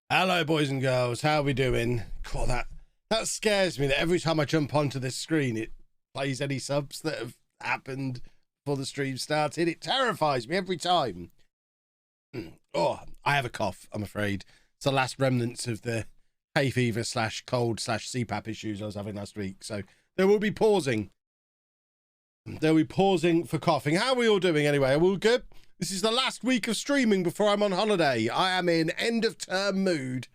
Hello, boys and girls. How are we doing? God, that scares me. That every time I jump onto this screen, it plays any subs that have happened before the stream started. It terrifies me every time. Oh, I have a cough. I'm afraid it's the last remnants of the hay fever / cold / CPAP issues I was having last week. So there will be pausing. There'll be pausing for coughing. How are we all doing anyway? Are we all good? This is the last week of streaming before I'm on holiday. I am in end of term mood,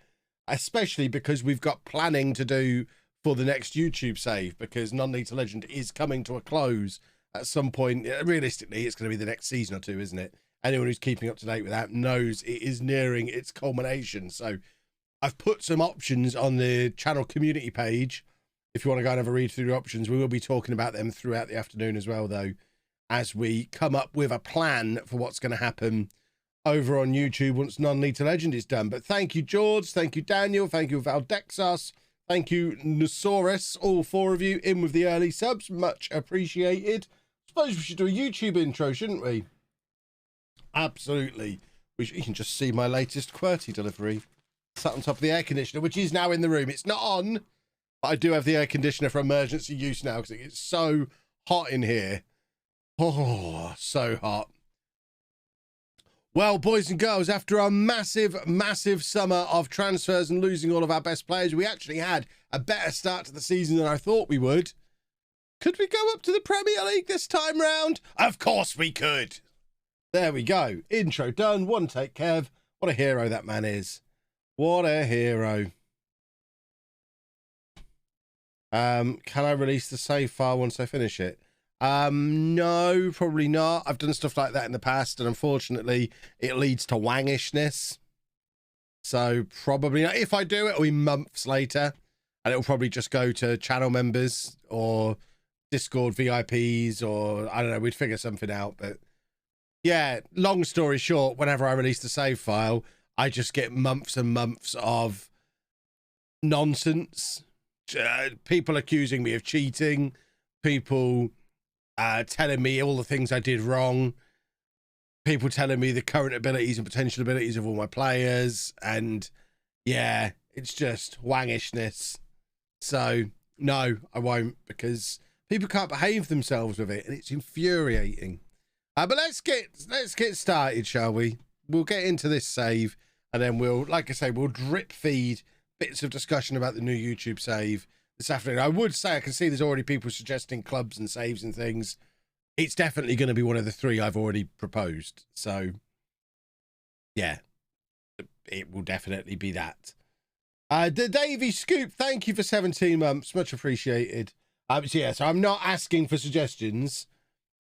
especially because we've got planning to do for the next YouTube save, because Non-League Legend is coming to a close at some point. Realistically, it's going to be the next season or two, isn't it? Anyone who's keeping up to date with that knows it is nearing its culmination. So I've put some options on the channel community page. If you want to go and have a read through the options, we will be talking about them throughout the afternoon as well, though, as we come up with a plan for what's going to happen over on YouTube once Non-League Legend is done. But thank you, George. Thank you, Daniel. Thank you, Valdexos. Thank you, Nosaurus. All four of you in with the early subs. Much appreciated. Suppose we should do a YouTube intro, shouldn't we? Absolutely. You can just see my latest QWERTY delivery. Sat on top of the air conditioner, which is now in the room. It's not on, but I do have the air conditioner for emergency use now because it's so hot in here. Oh, so hot. Well, boys and girls, after a massive summer of transfers and losing all of our best players, we actually had a better start to the season than I thought we would. Could we go up to the Premier League this time round? Of course we could. There we go. Intro done. One take, Kev. What a hero that man is. What a hero. Can I release the save file once I finish it? No, probably not. I've done stuff like that in the past, and unfortunately, it leads to wangishness. So probably not. If I do, it'll be months later, and it'll probably just go to channel members or Discord VIPs, or I don't know. We'd figure something out. But yeah, long story short, whenever I release the save file, I just get months and months of nonsense. People accusing me of cheating. People telling me all the things I did wrong, people telling me the current abilities and potential abilities of all my players, and yeah, it's just wangishness. So no, I won't, because people can't behave themselves with it, and it's infuriating. But let's get started, shall we? We'll get into this save, and then we'll, like I say, we'll drip feed bits of discussion about the new YouTube save this afternoon. I would say I can see there's already people suggesting clubs and saves and things. It's definitely going to be one of the three I've already proposed. So, yeah, it will definitely be that. The Davy Scoop, thank you for 17 months. Much appreciated. So yeah, so I'm not asking for suggestions.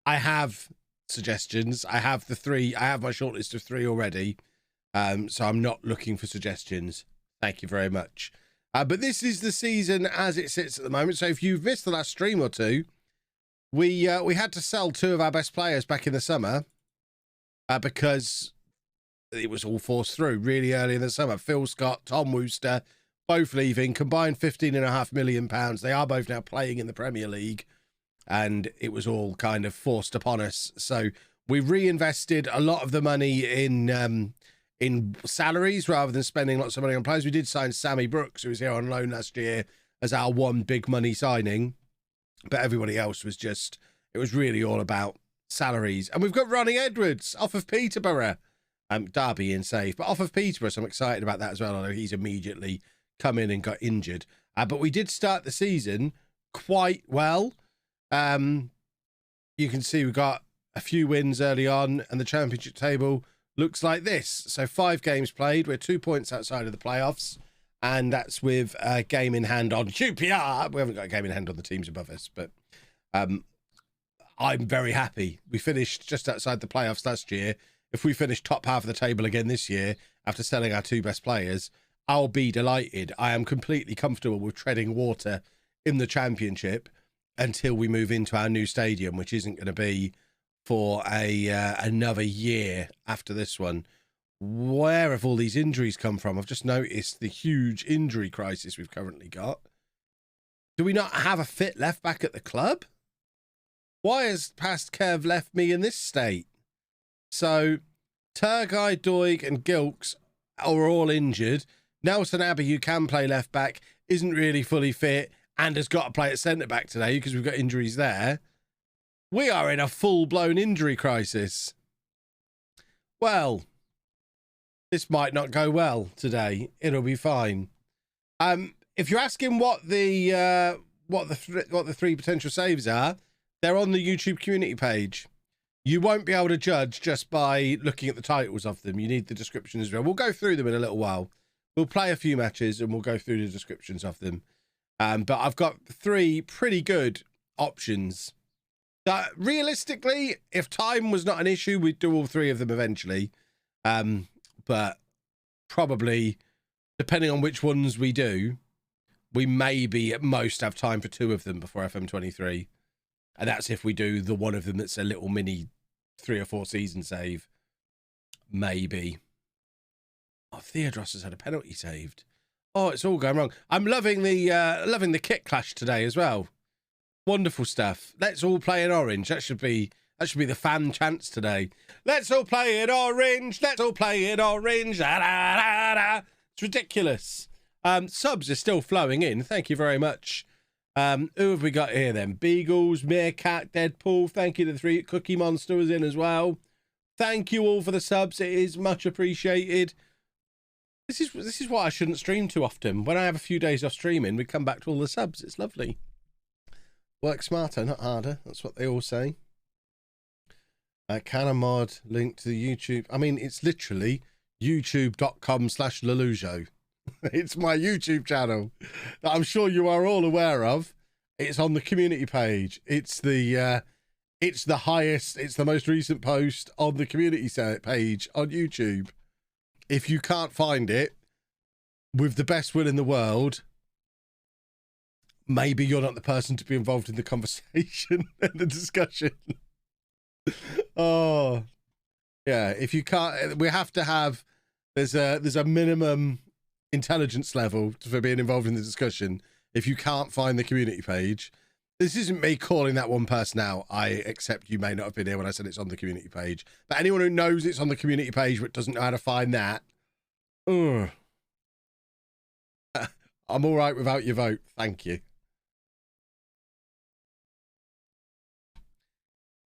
I have suggestions. I have the three. I have my shortlist of 3 already. So I'm not looking for suggestions. Thank you very much. But this is the season as it sits at the moment. So if you've missed the last stream or two, we had to sell 2 of our best players back in the summer because it was all forced through really early in the summer. Phil Scott, Tom Wooster, both leaving, combined £15.5 million. They are both now playing in the Premier League, and it was all kind of forced upon us. So we reinvested a lot of the money in salaries rather than spending lots of money on players. We did sign Sammy Brooks, who was here on loan last year, as our one big money signing, but everybody else was just, it was really all about salaries. And we've got Ronnie Edwards off of Peterborough, Derby in save, but off of Peterborough, so I'm excited about that as well, although he's immediately come in and got injured. But we did start the season quite well. You can see we got a few wins early on, and the championship table looks like this. So 5 games played. We're 2 points outside of the playoffs, and that's with a game in hand on QPR. We haven't got a game in hand on the teams above us, but I'm very happy. We finished just outside the playoffs last year. If we finish top half of the table again this year, after selling our 2 best players, I'll be delighted. I am completely comfortable with treading water in the championship until we move into our new stadium, which isn't going to be for another year after this one. Where have all these injuries come from? I've just noticed the huge injury crisis we've currently got. Do we not have a fit left back at the club? Why has past Kev left me in this state? So Turgay, Doig and Gilks are all injured. Nelson Abbey, who can play left back, isn't really fully fit and has got to play at centre back today because we've got injuries there. We are in a full-blown injury crisis. Well, this might not go well today. It'll be fine. If you're asking what the three potential saves are, they're on the YouTube community page. You won't be able to judge just by looking at the titles of them. You need the description as well. We'll go through them in a little while. We'll play a few matches and we'll go through the descriptions of them. But I've got 3 pretty good options. That realistically, if time was not an issue, we'd do all 3 of them eventually. But probably, depending on which ones we do, we maybe at most have time for 2 of them before FM23. And that's if we do the one of them that's a little mini 3 or 4 season save. Maybe. Oh, Theodros has had a penalty saved. Oh, it's all going wrong. I'm loving the kit clash today as well. Wonderful stuff. Let's all play in orange. That should be the fan chants today. Let's all play in orange. Let's all play in orange. Da, da, da, da. It's ridiculous. Subs are still flowing in. Thank you very much. Who have we got here then? Beagles, Meerkat, Deadpool. Thank you to the 3. Cookie Monster was in as well. Thank you all for the subs. It is much appreciated. This is why I shouldn't stream too often. When I have a few days off streaming, we come back to all the subs. It's lovely. Work smarter, not harder. That's what they all say. Can a mod link to the YouTube? I mean, it's literally youtube.com/LOLLUJO. It's my YouTube channel that I'm sure you are all aware of. It's on the community page. It's the most recent post on the community page on YouTube. If you can't find it, with the best will in the world, maybe you're not the person to be involved in the conversation and the discussion. Oh, yeah. If you can't, we have to have. There's a minimum intelligence level for being involved in the discussion. If you can't find the community page, this isn't me calling that one person out. I accept you may not have been here when I said it's on the community page, but anyone who knows it's on the community page but doesn't know how to find that, I'm all right without your vote. Thank you.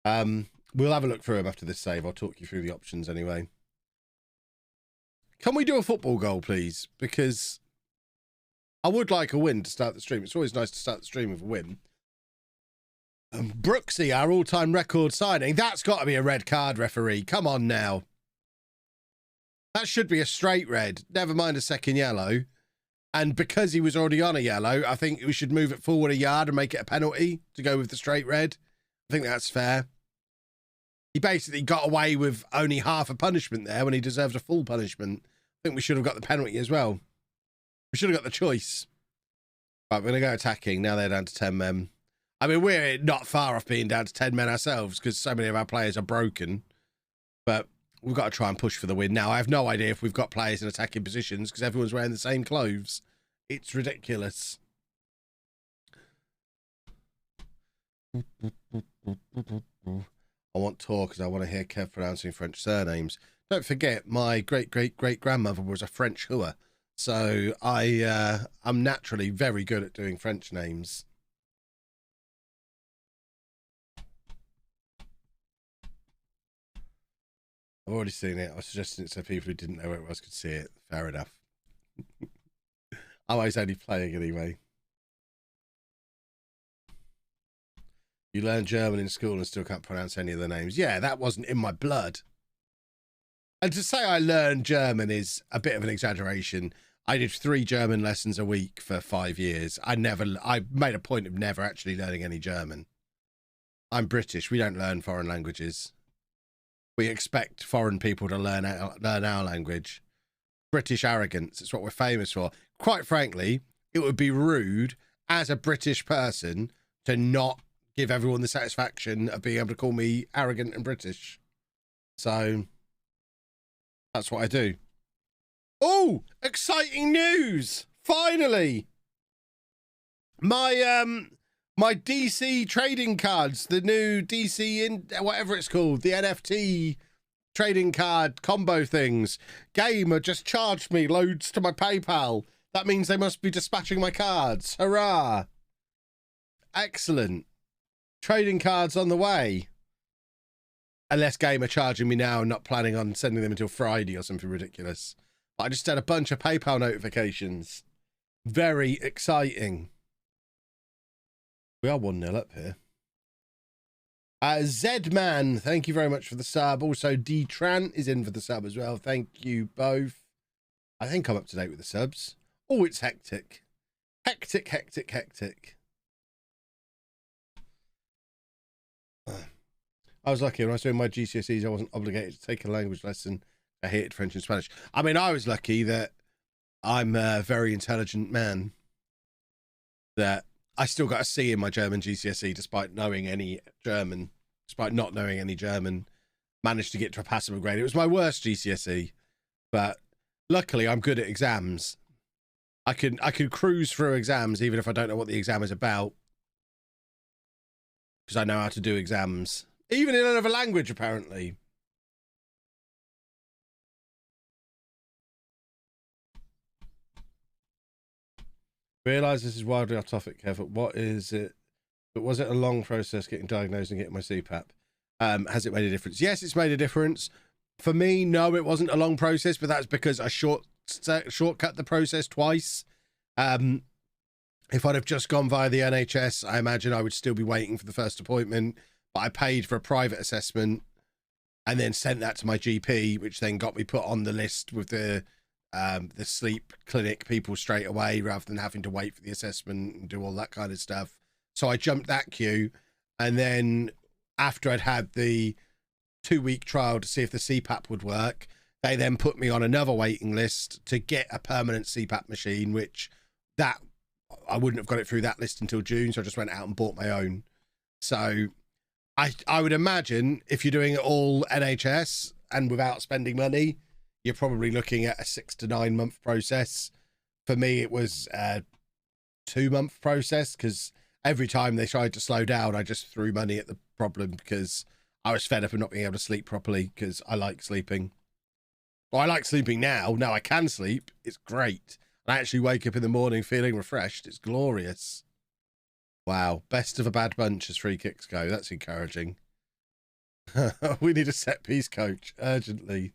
We'll have a look through them after this save. I'll talk you through the options anyway. Can we do a football goal, please? Because I would like a win to start the stream. It's always nice to start the stream with a win. Brooksy, our all-time record signing. That's got to be a red card, referee. Come on now. That should be a straight red. Never mind a second yellow. And because he was already on a yellow, I think we should move it forward a yard and make it a penalty to go with the straight red. I think that's fair. He basically got away with only half a punishment there when he deserved a full punishment. I think we should have got the penalty as well. We should have got the choice. Right, we're going to go attacking. Now they're down to 10 men. I mean, we're not far off being down to 10 men ourselves because so many of our players are broken. But we've got to try and push for the win. Now, I have no idea if we've got players in attacking positions because everyone's wearing the same clothes. It's ridiculous. I want talk because I want to hear Kev pronouncing French surnames. Don't forget, my great-great-great-grandmother was a French hooer. So I'm naturally very good at doing French names. I've already seen it. I was suggesting it so people who didn't know where it was could see it. Fair enough. I was only playing anyway. You learn German in school and still can't pronounce any of the names. Yeah, that wasn't in my blood. And to say I learned German is a bit of an exaggeration. I did 3 German lessons a week for 5 years. I made a point of never actually learning any German. I'm British. We don't learn foreign languages. We expect foreign people to learn our language. British arrogance. It's what we're famous for. Quite frankly, it would be rude as a British person to not give everyone the satisfaction of being able to call me arrogant and British. So that's what I do. Oh, exciting news! Finally, my DC trading cards, the new DC in whatever it's called, the NFT trading card combo things. Gamer just charged me loads to my PayPal. That means they must be dispatching my cards. Hurrah. Excellent. Trading cards on the way. Unless Gamer charging me now and not planning on sending them until Friday or something ridiculous. But I just had a bunch of PayPal notifications. Very exciting. We are 1-0 up here. Zedman, thank you very much for the sub. Also, D Trant is in for the sub as well. Thank you both. I think I'm up to date with the subs. Oh, it's hectic. Hectic, hectic, hectic. I was lucky when I was doing my GCSEs, I wasn't obligated to take a language lesson. I hated French and Spanish. I mean, I was lucky that I'm a very intelligent man, that I still got a C in my German GCSE despite knowing any German, despite not knowing any German, managed to get to a passable grade. It was my worst GCSE, but luckily I'm good at exams. I can cruise through exams even if I don't know what the exam is about, because I know how to do exams. Even in another language, apparently. Realise this is wildly off topic, Kev, but what is it? But was it a long process getting diagnosed and getting my CPAP? Has it made a difference? Yes, it's made a difference. For me, no, it wasn't a long process, but that's because I shortcut the process twice. If I'd have just gone via the NHS, I imagine I would still be waiting for the first appointment. But I paid for a private assessment and then sent that to my GP, which then got me put on the list with the sleep clinic people straight away, rather than having to wait for the assessment and do all that kind of stuff. So I jumped that queue. And then after I'd had the 2-week trial to see if the CPAP would work, they then put me on another waiting list to get a permanent CPAP machine, which that I wouldn't have got it through that list until June. So I just went out and bought my own. So I would imagine if you're doing it all NHS and without spending money, you're probably looking at a 6 to 9 month process. For me, it was a 2-month process, because every time they tried to slow down, I just threw money at the problem because I was fed up of not being able to sleep properly, because I like sleeping. Well, I like sleeping now. Now I can sleep. It's great. I actually wake up in the morning feeling refreshed. It's glorious. Wow. Best of a bad bunch as free kicks go. That's encouraging. We need a set piece coach urgently.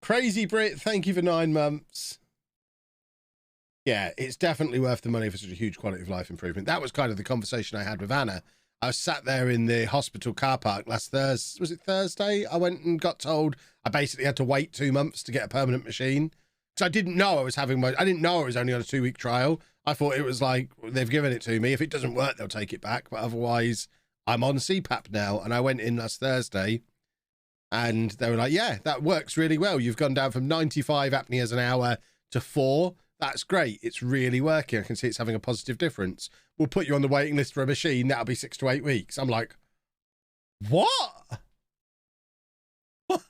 Crazy Brit, thank you for 9 months. Yeah, it's definitely worth the money for such a huge quality of life improvement. That was kind of the conversation I had with Anna. I was sat there in the hospital car park last Thursday. Was it Thursday? I went and got told I basically had to wait 2 months to get a permanent machine. So I didn't know I was I didn't know I was only on a 2-week trial. I thought it was like, they've given it to me. If it doesn't work, they'll take it back. But otherwise, I'm on CPAP now. And I went in last Thursday and they were like, yeah, that works really well. You've gone down from 95 apneas an hour to 4. That's great. It's really working. I can see it's having a positive difference. We'll put you on the waiting list for a machine. That'll be 6 to 8 weeks. I'm like, what? There's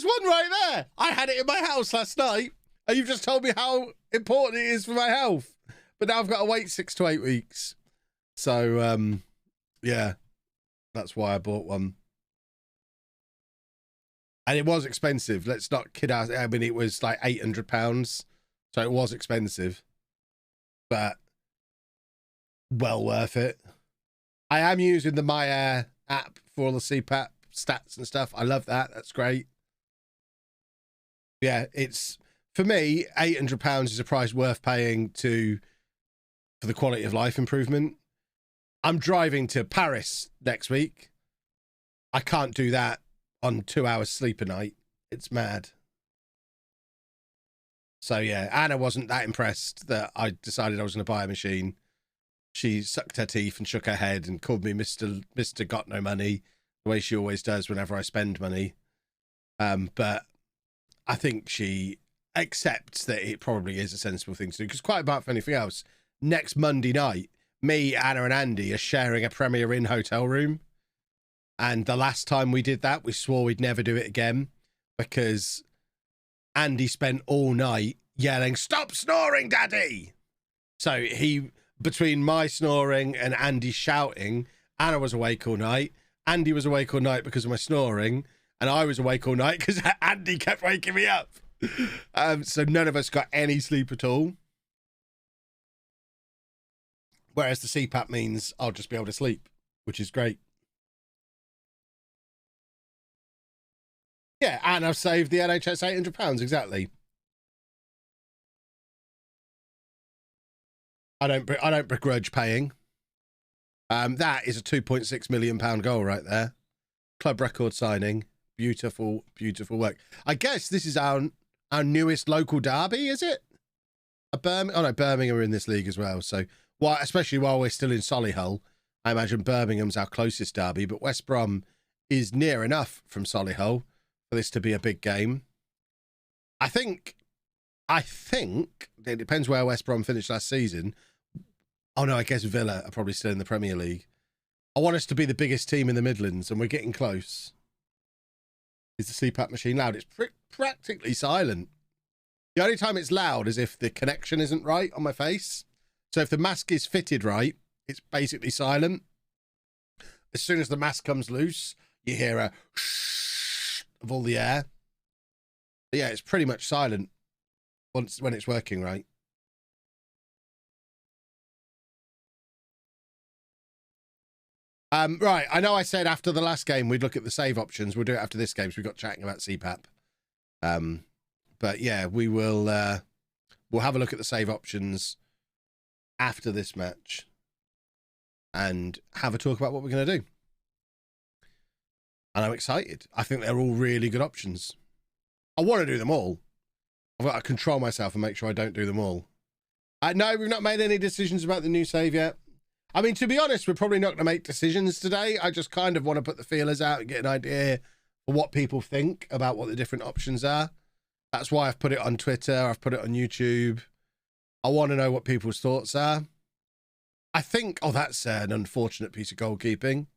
one right there. I had it in my house last night, and you've just told me how important it is for my health. But now I've got to wait 6 to 8 weeks. So, yeah, that's why I bought one. And it was expensive. Let's not kid us. I mean, it was like £800. So it was expensive. But well worth it. I am using the My Air app for all the CPAP stats and stuff. I love that. That's great. Yeah, it's, for me, £800 is a price worth paying for the quality of life improvement. I'm driving to Paris next week. I can't do that on 2 hours sleep a night. It's mad. So yeah, Anna wasn't that impressed that I decided I was going to buy a machine. She sucked her teeth and shook her head and called me Mr. Got No Money, the way she always does whenever I spend money. But I think she accepts that it probably is a sensible thing to do, because quite apart from anything else, next Monday night, me, Anna and Andy are sharing a Premier Inn hotel room. And the last time we did that, we swore we'd never do it again, because Andy spent all night yelling, "Stop snoring, Daddy!" So between my snoring and Andy shouting, Anna was awake all night. Andy was awake all night because of my snoring, and I was awake all night because Andy kept waking me up. So none of us got any sleep at all. Whereas the CPAP means I'll just be able to sleep, which is great. Yeah, and I've saved the NHS £800, exactly. I don't begrudge paying. That is a £2.6 million goal right there. Club record signing. Beautiful, beautiful work. I guess this is our newest local derby, is it? Birmingham are in this league as well. So, especially while we're still in Solihull, I imagine Birmingham's our closest derby, but West Brom is near enough from Solihull for this to be a big game. I think it depends where West Brom finished last season. Oh no, I guess Villa are probably still in the Premier League. I want us to be the biggest team in the Midlands, and we're getting close. Is the CPAP machine loud? It's practically silent. The only time it's loud is if the connection isn't right on my face. So if the mask is fitted right, it's basically silent. As soon as the mask comes loose, you hear a shh of all the air. But yeah, it's pretty much silent when it's working right. Right, I know I said after the last game we'd look at the save options. We'll do it after this game, so we got chatting about CPAP. But yeah, we'll have a look at the save options after this match and have a talk about what we're going to do. And I'm excited. I think they're all really good options. I want to do them all. I've got to control myself and make sure I don't do them all. No, we've not made any decisions about the new save yet. I mean, to be honest, we're probably not going to make decisions today. I just kind of want to put the feelers out and get an idea of what people think about what the different options are. That's why I've put it on Twitter. I've put it on YouTube. I want to know what people's thoughts are. I think, oh, that's an unfortunate piece of goalkeeping.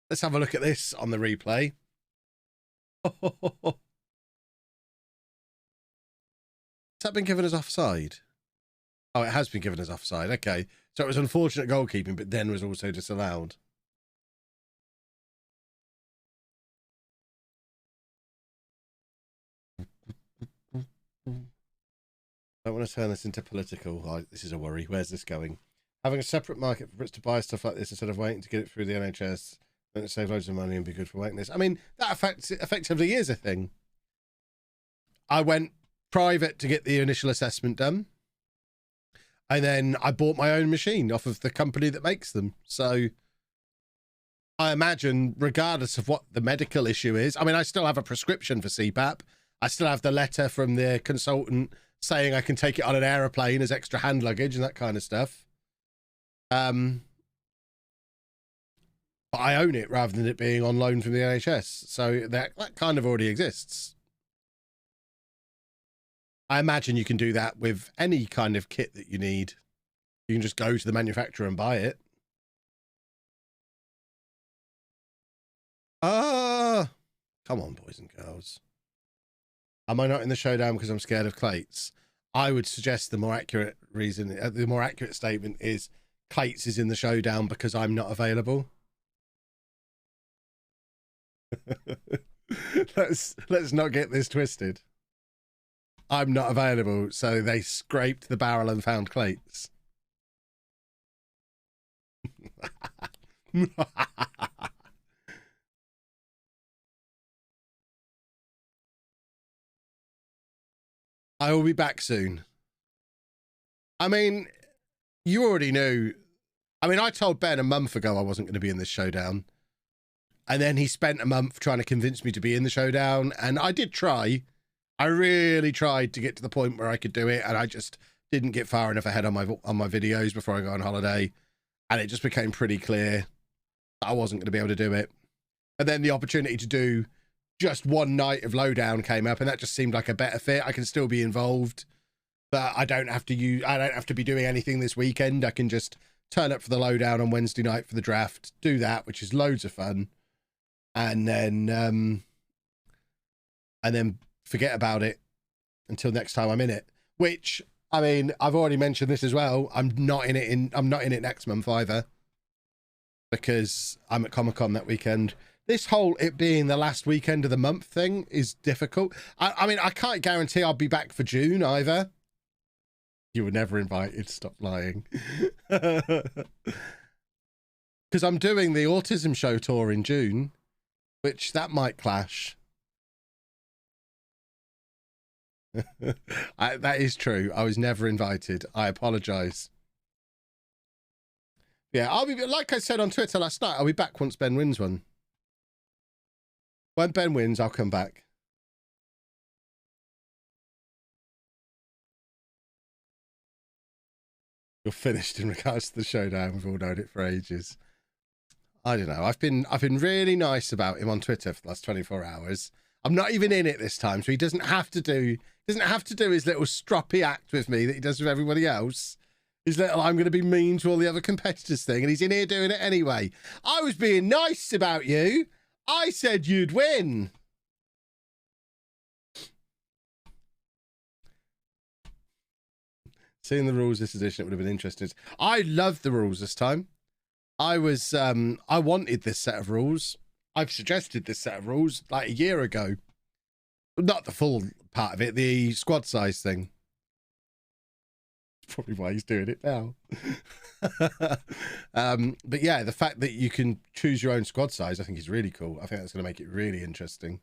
Let's have a look at this on the replay. Has that been given as offside? Oh, it has been given as offside. Okay. So it was unfortunate goalkeeping, but then was also disallowed. I don't want to turn this into political. Oh, this is a worry. Where's this going? Having a separate market for Brits to buy stuff like this instead of waiting to get it through the NHS, don't it save loads of money and be good for waiting this? I mean, that effectively is a thing. I went private to get the initial assessment done. And then I bought my own machine off of the company that makes them. So I imagine, regardless of what the medical issue is, I mean, I still have a prescription for CPAP. I still have the letter from the consultant saying I can take it on an aeroplane as extra hand luggage and that kind of stuff. But I own it rather than it being on loan from the NHS. So that kind of already exists. I imagine you can do that with any kind of kit that you need. You can just go to the manufacturer and buy it. Come on, boys and girls. Am I not in the showdown because I'm scared of Clates? I would suggest the more accurate reason, the more accurate statement is Clates is in the showdown because I'm not available. Let's not get this twisted. I'm not available, so they scraped the barrel and found Clates. I will be back soon. I mean, you already knew. I mean, I told Ben a month ago I wasn't going to be in this showdown. And then he spent a month trying to convince me to be in the showdown. And I did try. I really tried to get to the point where I could do it, and I just didn't get far enough ahead on my videos before I go on holiday, and it just became pretty clear that I wasn't going to be able to do it. And then the opportunity to do just one night of Lowdown came up, and that just seemed like a better fit. I can still be involved, but I don't have to be doing anything this weekend. I can just turn up for the Lowdown on Wednesday night for the draft, do that, which is loads of fun, and then forget about it until next time I'm in it. Which, I mean, I've already mentioned this as well. I'm not in it next month either. because I'm at Comic-Con that weekend. This whole it being the last weekend of the month thing is difficult. I mean, I can't guarantee I'll be back for June either. You were never invited. Stop lying. Because I'm doing the autism show tour in June, which that might clash. That is true. I was never invited. I apologize. Yeah, I'll be, like I said on Twitter last night, I'll be back once Ben wins one. When Ben wins, I'll come back. You're finished in regards to the showdown. We've all known it for ages. I don't know. I've been really nice about him on Twitter for the last 24 hours. I'm not even in it this time, so he doesn't have to do his little stroppy act with me that he does with everybody else. His little I'm going to be mean to all the other competitors thing, and he's in here doing it anyway. I was being nice about you. I said you'd win. Seeing the rules this edition, it would have been interesting. I loved the rules this time. I wanted this set of rules. I've suggested this set of rules like a year ago. Not the full part of it, the squad size thing. Probably why he's doing it now. But yeah, the fact that you can choose your own squad size, I think is really cool. I think that's going to make it really interesting.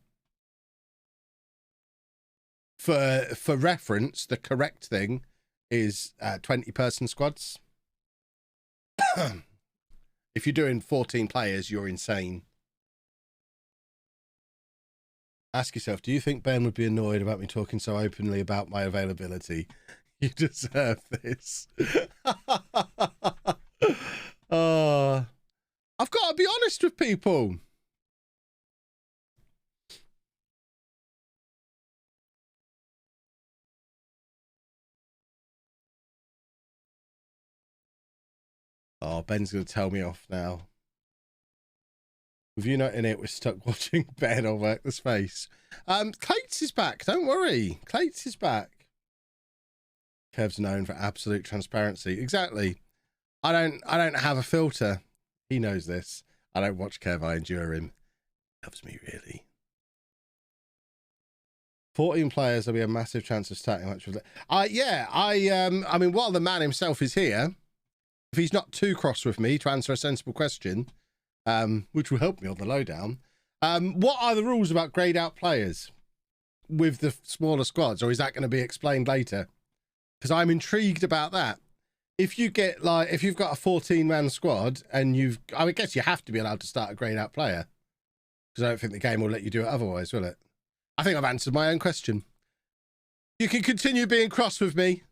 For reference, the correct thing is 20-person squads. If you're doing 14 players, you're insane. Ask yourself, do you think Ben would be annoyed about me talking so openly about my availability? You deserve this. I've got to be honest with people. Oh, Ben's going to tell me off now. With you not in it, we're stuck watching Ben or work the space. Clates is back. Don't worry. Clates is back. Kev's known for absolute transparency. Exactly. I don't have a filter. He knows this. I don't watch Kev. I endure him. He loves me, really. 14 players, there'll be a massive chance of starting much with it. I mean, while the man himself is here, if he's not too cross with me to answer a sensible question, which will help me on the lowdown, what are the rules about grayed out players with the smaller squads, or is that going to be explained later? Because I'm intrigued about that. If you get if you've got a 14-man squad and I guess you have to be allowed to start a grayed out player, because I don't think the game will let you do it otherwise, will it? I think I've answered my own question. You can continue being cross with me.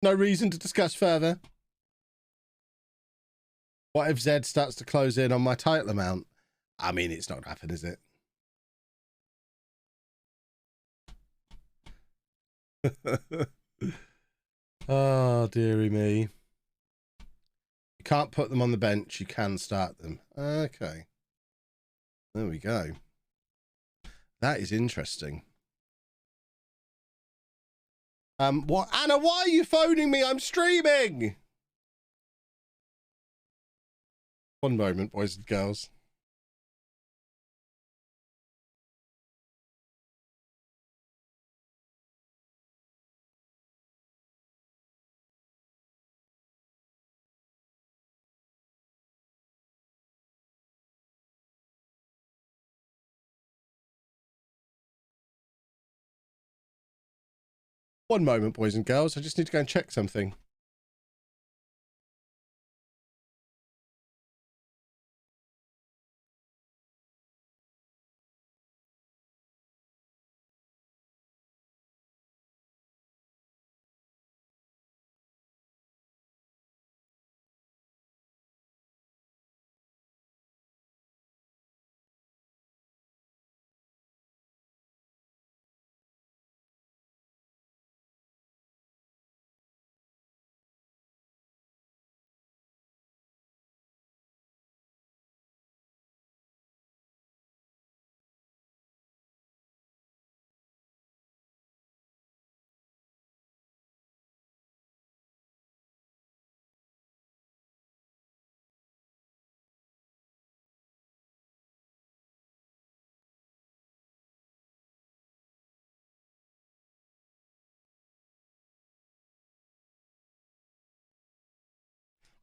No reason to discuss further. What if Zed starts to close in on my title amount? I mean, it's not going to happen, is it? Oh, dearie me. You can't put them on the bench. You can start them. Okay. There we go. That is interesting. What? Anna, why are you phoning me? I'm streaming. One moment, boys and girls. One moment, boys and girls. I just need to go and check something.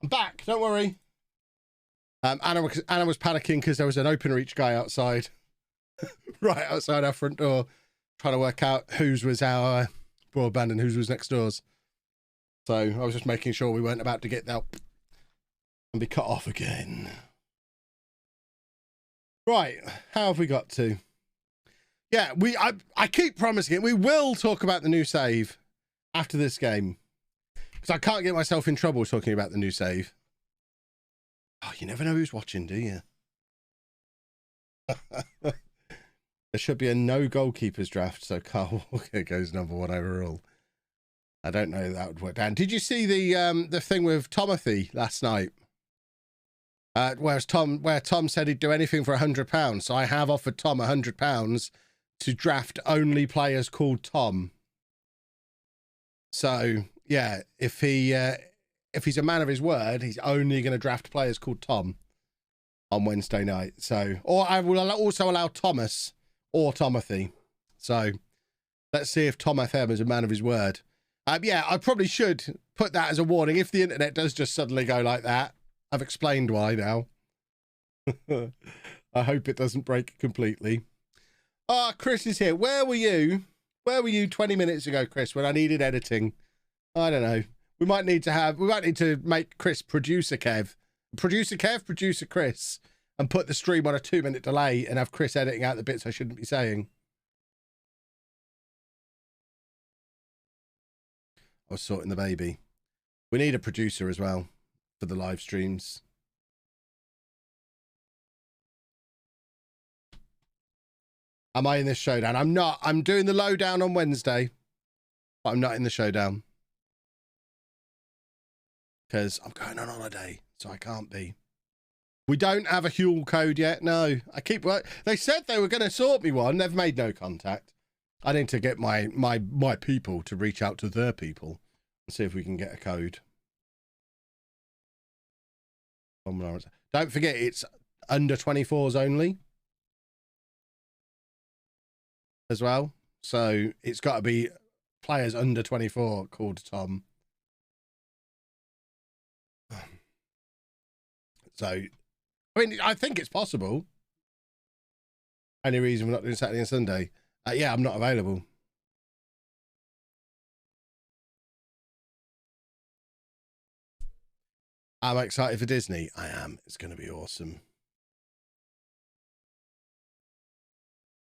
I'm back. Don't worry. Anna was panicking because there was an open reach guy outside, right outside our front door, trying to work out whose was our broadband and whose was next door's. So I was just making sure we weren't about to get that and be cut off again. Right, how have we got to? Yeah, I keep promising it. We will talk about the new save after this game, because I can't get myself in trouble talking about the new save. Oh, you never know who's watching, do you? There should be a no goalkeepers draft, so Carl Walker goes #1 overall. I don't know that would work down. Did you see the thing with Timothy last night? Where Tom said he'd do anything for £100. So I have offered Tom £100 to draft only players called Tom. So yeah, if he's a man of his word, he's only going to draft players called Tom on Wednesday night. So, or I will also allow Thomas or Timothy. So let's see if Tom FM is a man of his word. Yeah, I probably should put that as a warning. If the internet does just suddenly go like that, I've explained why now. I hope it doesn't break completely. Ah, Chris is here. Where were you? Where were you 20 minutes ago, Chris, when I needed editing? I don't know. We might need to make Chris producer Kev. Producer Kev, producer Chris, and put the stream on a 2-minute delay and have Chris editing out the bits I shouldn't be saying. I was sorting the baby. We need a producer as well for the live streams. Am I in this showdown? I'm not. I'm doing the lowdown on Wednesday, but I'm not in the showdown because I'm going on holiday, so I can't be. We don't have a Huel code yet. No, I keep work. They said they were going to sort me one. They've made no contact. I need to get my people to reach out to their people and see if we can get a code. Don't forget, it's under 24s only as well. So it's got to be players under 24 called Tom. So, I mean, I think it's possible. Only reason we're not doing Saturday and Sunday. Yeah, I'm not available. I'm excited for Disney. I am. It's going to be awesome.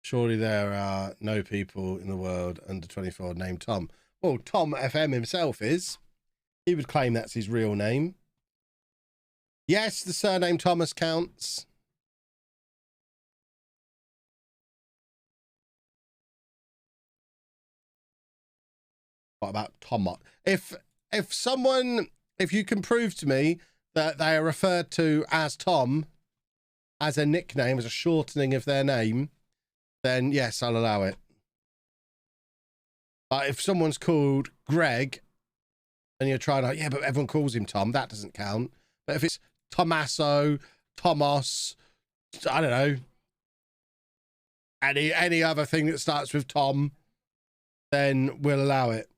Surely there are no people in the world under 24 named Tom. Well, Tom FM himself is. He would claim that's his real name. Yes, the surname Thomas counts. What about Tomot? If you can prove to me that they are referred to as Tom, as a nickname, as a shortening of their name, then yes, I'll allow it. But if someone's called Greg and you're trying to, yeah, but everyone calls him Tom, that doesn't count. But if it's Tommaso, Thomas, I don't know, any other thing that starts with Tom, then we'll allow it.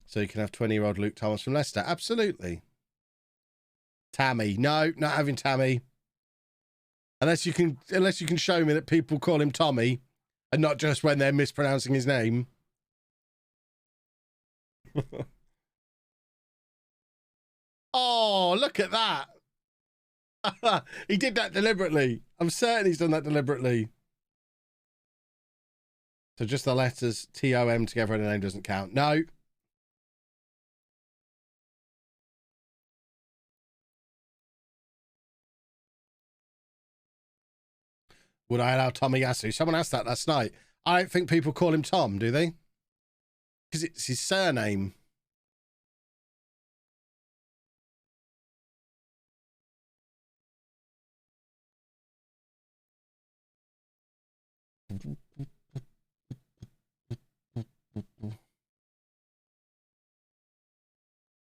So you can have 20-year-old Luke Thomas from Leicester. Absolutely. Tammy. No, not having Tammy. Unless you can show me that people call him Tommy and not just when they're mispronouncing his name. Oh, look at that. He did that deliberately. I'm certain he's done that deliberately. So just the letters T-O-M together and the name doesn't count. No. Would I allow Tomiyasu? Someone asked that last night. I don't think people call him Tom, do they? Because it's his surname.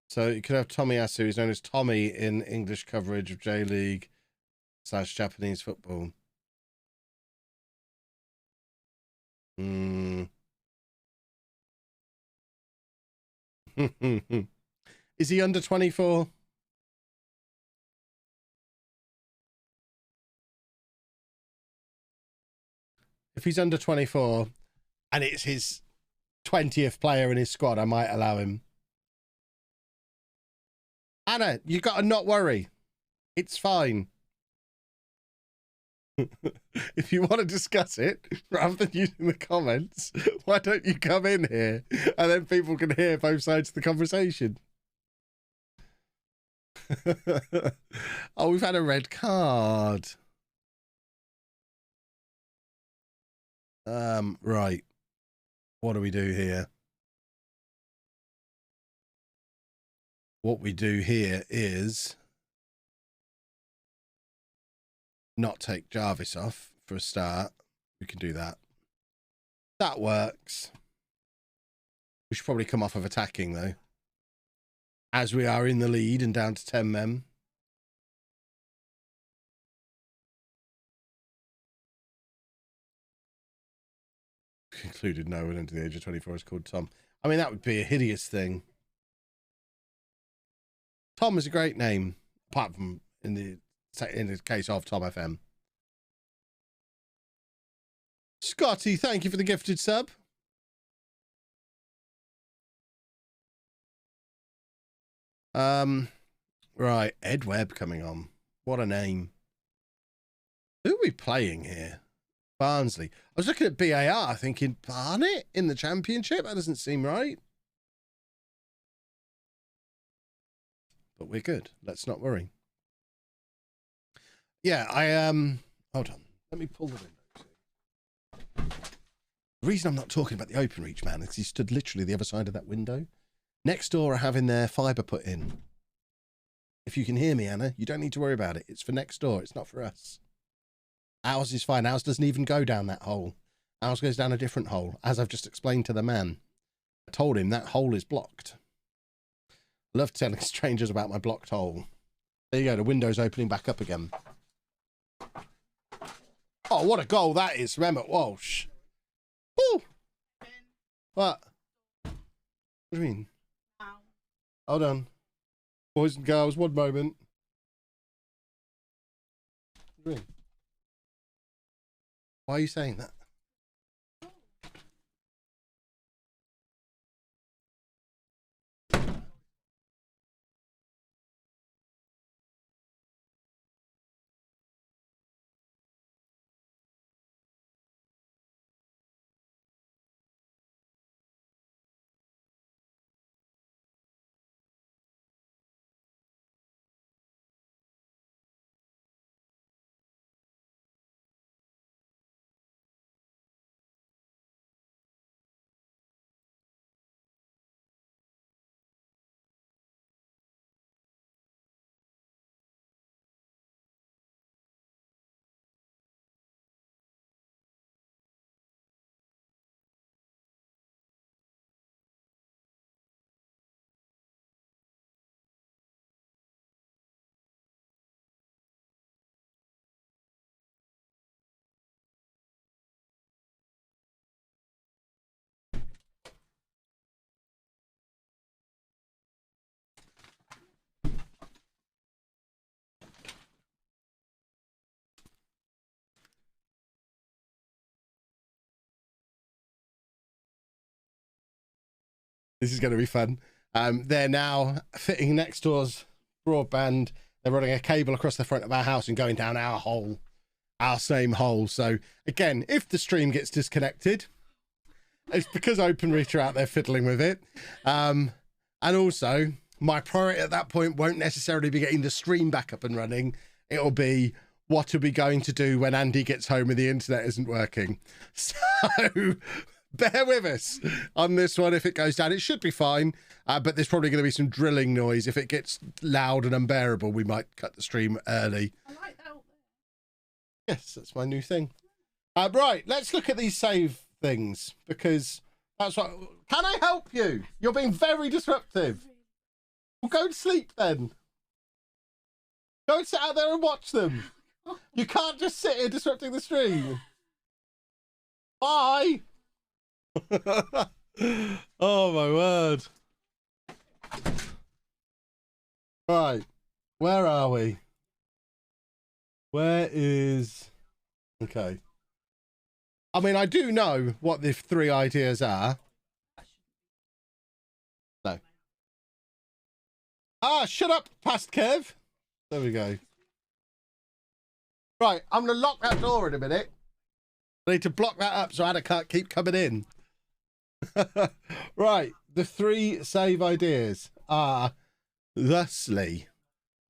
So you could have Tomiyasu, who's known as Tommy in English coverage of J-League / Japanese football. Mm. Is he under 24? If he's under 24 and it's his 20th player in his squad, I might allow him. Anna, you got to not worry. It's fine. If you want to discuss it, rather than using the comments, why don't you come in here and then people can hear both sides of the conversation? Oh, we've had a red card. Right. What do we do here? What we do here is not take Jarvis off for a start. We can do that. That works. We should probably come off of attacking, though, as we are in the lead and down to 10 men. Concluded no one under the age of 24 is called Tom. I mean, that would be a hideous thing. Tom is a great name, apart from in the case of Tom FM. Scotty, thank you for the gifted sub. Right, Ed Webb coming on. What a name. Who are we playing here? Barnsley. I was looking at BAR thinking, Barnet in the championship? That doesn't seem right. But we're good. Let's not worry. Yeah, hold on. Let me pull the window. The reason I'm not talking about the open reach man is he stood literally the other side of that window. Next door are having their fibre put in. If you can hear me, Anna, you don't need to worry about it. It's for next door. It's not for us. Ours is fine. Ours doesn't even go down that hole. Ours goes down a different hole, as I've just explained to the man. I told him that hole is blocked. Love telling strangers about my blocked hole. There you go. The window's opening back up again. Oh, what a goal that is. Remember, Walsh. Woo! What? What do you mean? Hold on. Boys and girls, one moment. What do you mean? Why are you saying that? This is going to be fun. They're now fitting next door's broadband. They're running a cable across the front of our house and going down our hole, our same hole. So again, if the stream gets disconnected, it's because OpenReach are out there fiddling with it. And also, my priority at that point won't necessarily be getting the stream back up and running. It'll be, what are we going to do when Andy gets home and the internet isn't working? So bear with us on this one. If it goes down, it should be fine. But there's probably going to be some drilling noise. If it gets loud and unbearable, we might cut the stream early. I like that. Yes, that's my new thing. Right, let's look at these save things, because that's what... Can I help you? You're being very disruptive. Well, go to sleep then. Go and sit out there and watch them. You can't just sit here disrupting the stream. Bye. Oh my word. Right, where are we? Where is... Okay. I mean, I do know what the 3 ideas are. No. Ah, shut up, past Kev. There we go. Right, I'm going to lock that door in a minute. I need to block that up so Anna can't keep coming in. Right, the 3 save ideas are thusly.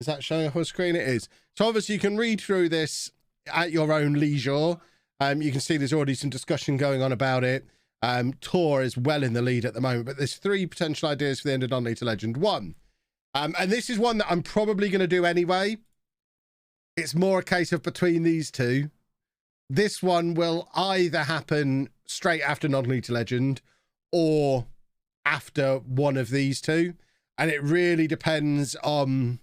Is that showing up on screen? It is. So obviously you can read through this at your own leisure. You can see there's already some discussion going on about it. Tor is well in the lead at the moment, but there's 3 potential ideas for the end of Non-Lethal Legend. 1, and this is one that I'm probably going to do anyway. It's more a case of between these 2. This one will either happen straight after Non-Lethal Legend or after one of these 2. And it really depends on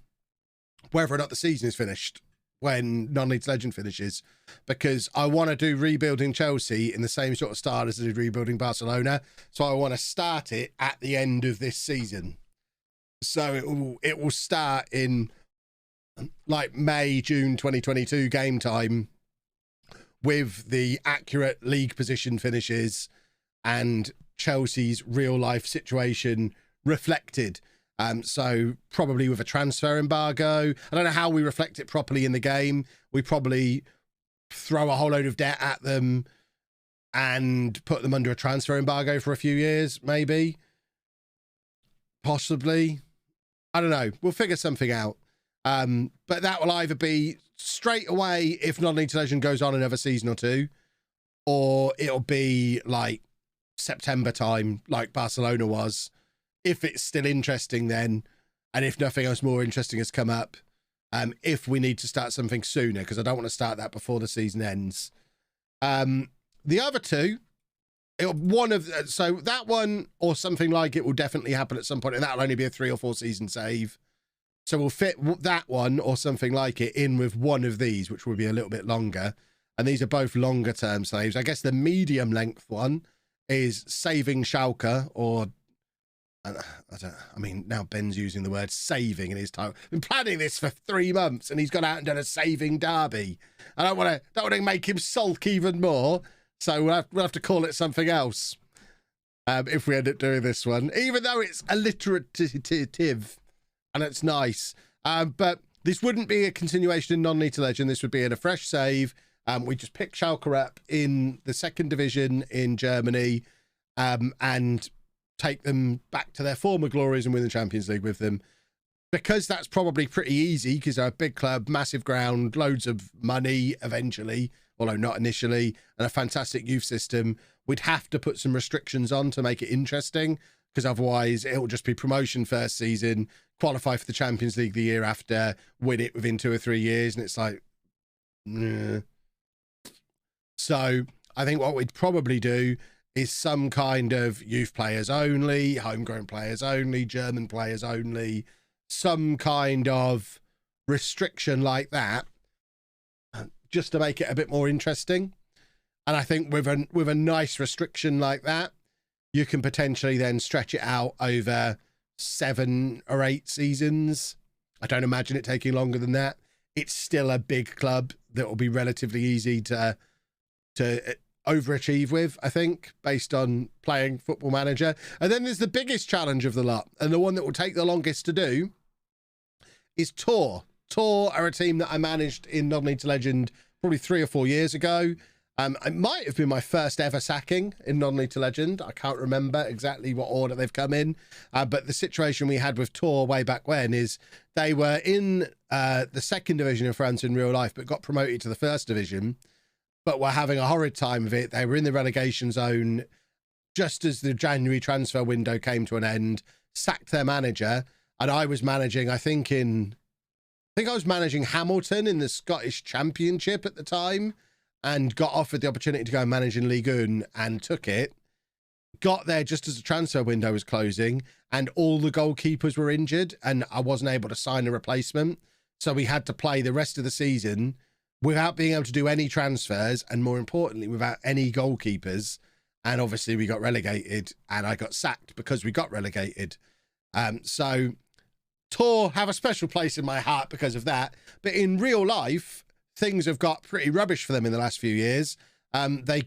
whether or not the season is finished when Non-Lethal Legend finishes, because I want to do rebuilding Chelsea in the same sort of style as I did rebuilding Barcelona. So I want to start it at the end of this season. So it will start in like May, June 2022 game time with the accurate league position finishes and Chelsea's real life situation reflected. So probably with a transfer embargo. I don't know how we reflect it properly in the game. We probably throw a whole load of debt at them and put them under a transfer embargo for a few years, maybe. Possibly. I don't know. We'll figure something out. But that will either be straight away if Non-Lethal Legend goes on another season or 2, or it'll be like September time, like Barcelona was, if it's still interesting then, and if nothing else more interesting has come up, if we need to start something sooner, because I don't want to start that before the season ends. The other 2, so that one or something like it will definitely happen at some point, and that'll only be a 3 or 4 season save. So we'll fit that one or something like it in with one of these, which will be a little bit longer. And these are both longer term saves. I guess the medium length one is saving Schalke, or I mean, now Ben's using the word saving in his title. I've been planning this for 3 months and he's gone out and done a saving derby. I don't want to make him sulk even more. So we'll have to call it something else if we end up doing this one, even though it's alliterative. And it's nice. But this wouldn't be a continuation in Non-Lethal Legend. This would be in a fresh save. We just pick Schalke up in the 2nd division in Germany and take them back to their former glories and win the Champions League with them. Because that's probably pretty easy, because they're a big club, massive ground, loads of money eventually, although not initially, and a fantastic youth system. We'd have to put some restrictions on to make it interesting, because otherwise it'll just be promotion first season, qualify for the Champions League the year after, win it within 2 or 3 years, and it's like, nah. So I think what we'd probably do is some kind of youth players only, homegrown players only, German players only, some kind of restriction like that, just to make it a bit more interesting. And I think with a nice restriction like that, you can potentially then stretch it out over 7 or 8 seasons. I don't imagine it taking longer than that. It's still a big club that will be relatively easy to overachieve with, I think, based on playing Football Manager. And then there's the biggest challenge of the lot, and the one that will take the longest to do, is Tor. Tor are a team that I managed in Non-Lethal Legend probably 3 or 4 years ago. It might have been my first ever sacking in Non-Lethal Legend. I can't remember exactly what order they've come in. But the situation we had with Tor way back when is they were in the 2nd division of France in real life, but got promoted to the 1st division, but were having a horrid time of it. They were in the relegation zone just as the January transfer window came to an end, sacked their manager. And I was managing, I think I was managing Hamilton in the Scottish Championship at the time, and got offered the opportunity to go and manage in Ligue 1 and took it. Got there just as the transfer window was closing and all the goalkeepers were injured and I wasn't able to sign a replacement. So we had to play the rest of the season without being able to do any transfers and, more importantly, without any goalkeepers. And obviously we got relegated, and I got sacked because we got relegated. So Tor have a special place in my heart because of that. But in real life, things have got pretty rubbish for them in the last few years. They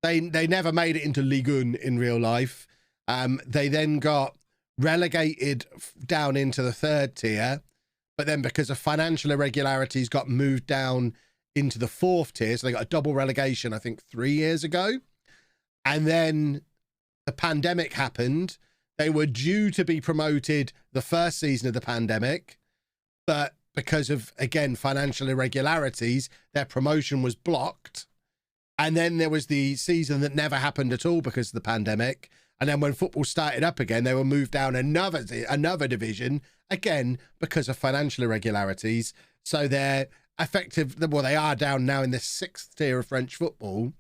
never made it into Ligue 1 in real life. They then got relegated down into the 3rd tier, but then because of financial irregularities got moved down into the 4th tier. So they got a double relegation, I think 3 years ago. And then the pandemic happened. They were due to be promoted the first season of the pandemic, but because of, again, financial irregularities, their promotion was blocked. And then there was the season that never happened at all because of the pandemic. And then when football started up again, they were moved down another division, again, because of financial irregularities. So they're effective. Well, they are down now in the 6th tier of French football.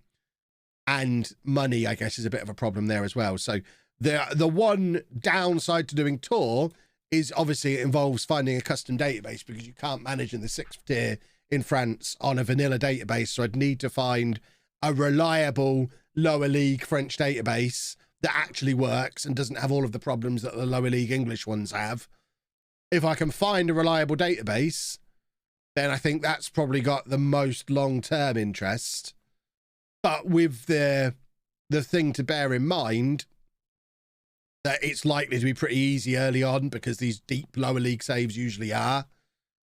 And money, I guess, is a bit of a problem there as well. So the one downside to doing Tor is obviously it involves finding a custom database, because you can't manage in the 6th tier in France on a vanilla database. So I'd need to find a reliable lower league French database that actually works and doesn't have all of the problems that the lower league English ones have. If I can find a reliable database, then I think that's probably got the most long-term interest. But with the thing to bear in mind, that it's likely to be pretty easy early on, because these deep lower league saves usually are.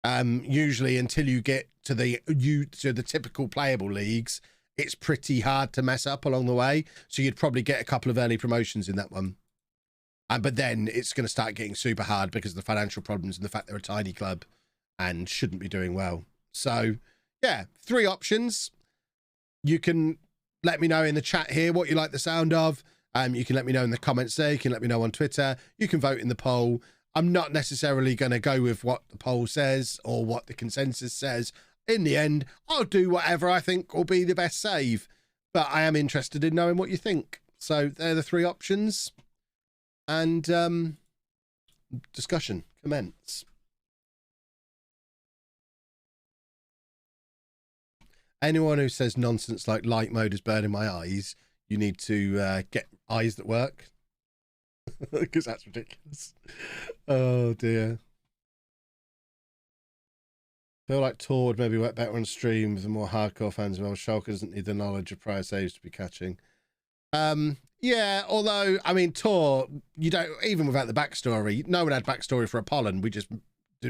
Usually until you get to the typical playable leagues, it's pretty hard to mess up along the way. So you'd probably get a couple of early promotions in that one. But then it's going to start getting super hard because of the financial problems and the fact they're a tiny club and shouldn't be doing well. So, yeah, 3 options. You can let me know in the chat here what you like the sound of. You can let me know in the comments there. You can let me know on Twitter. You can vote in the poll. I'm not necessarily going to go with what the poll says or what the consensus says. In the end, I'll do whatever I think will be the best save. But I am interested in knowing what you think. So they're the 3 options. And discussion commence. Anyone who says nonsense like light mode is burning my eyes, you need to get eyes that work. Because that's ridiculous. Oh, dear. I feel like Tor would maybe work better on stream with the more hardcore fans. Well, Schalke doesn't need the knowledge of prior saves to be catching. Yeah, although, I mean, Tor, you don't, even without the backstory, no one had backstory for Apollon. We just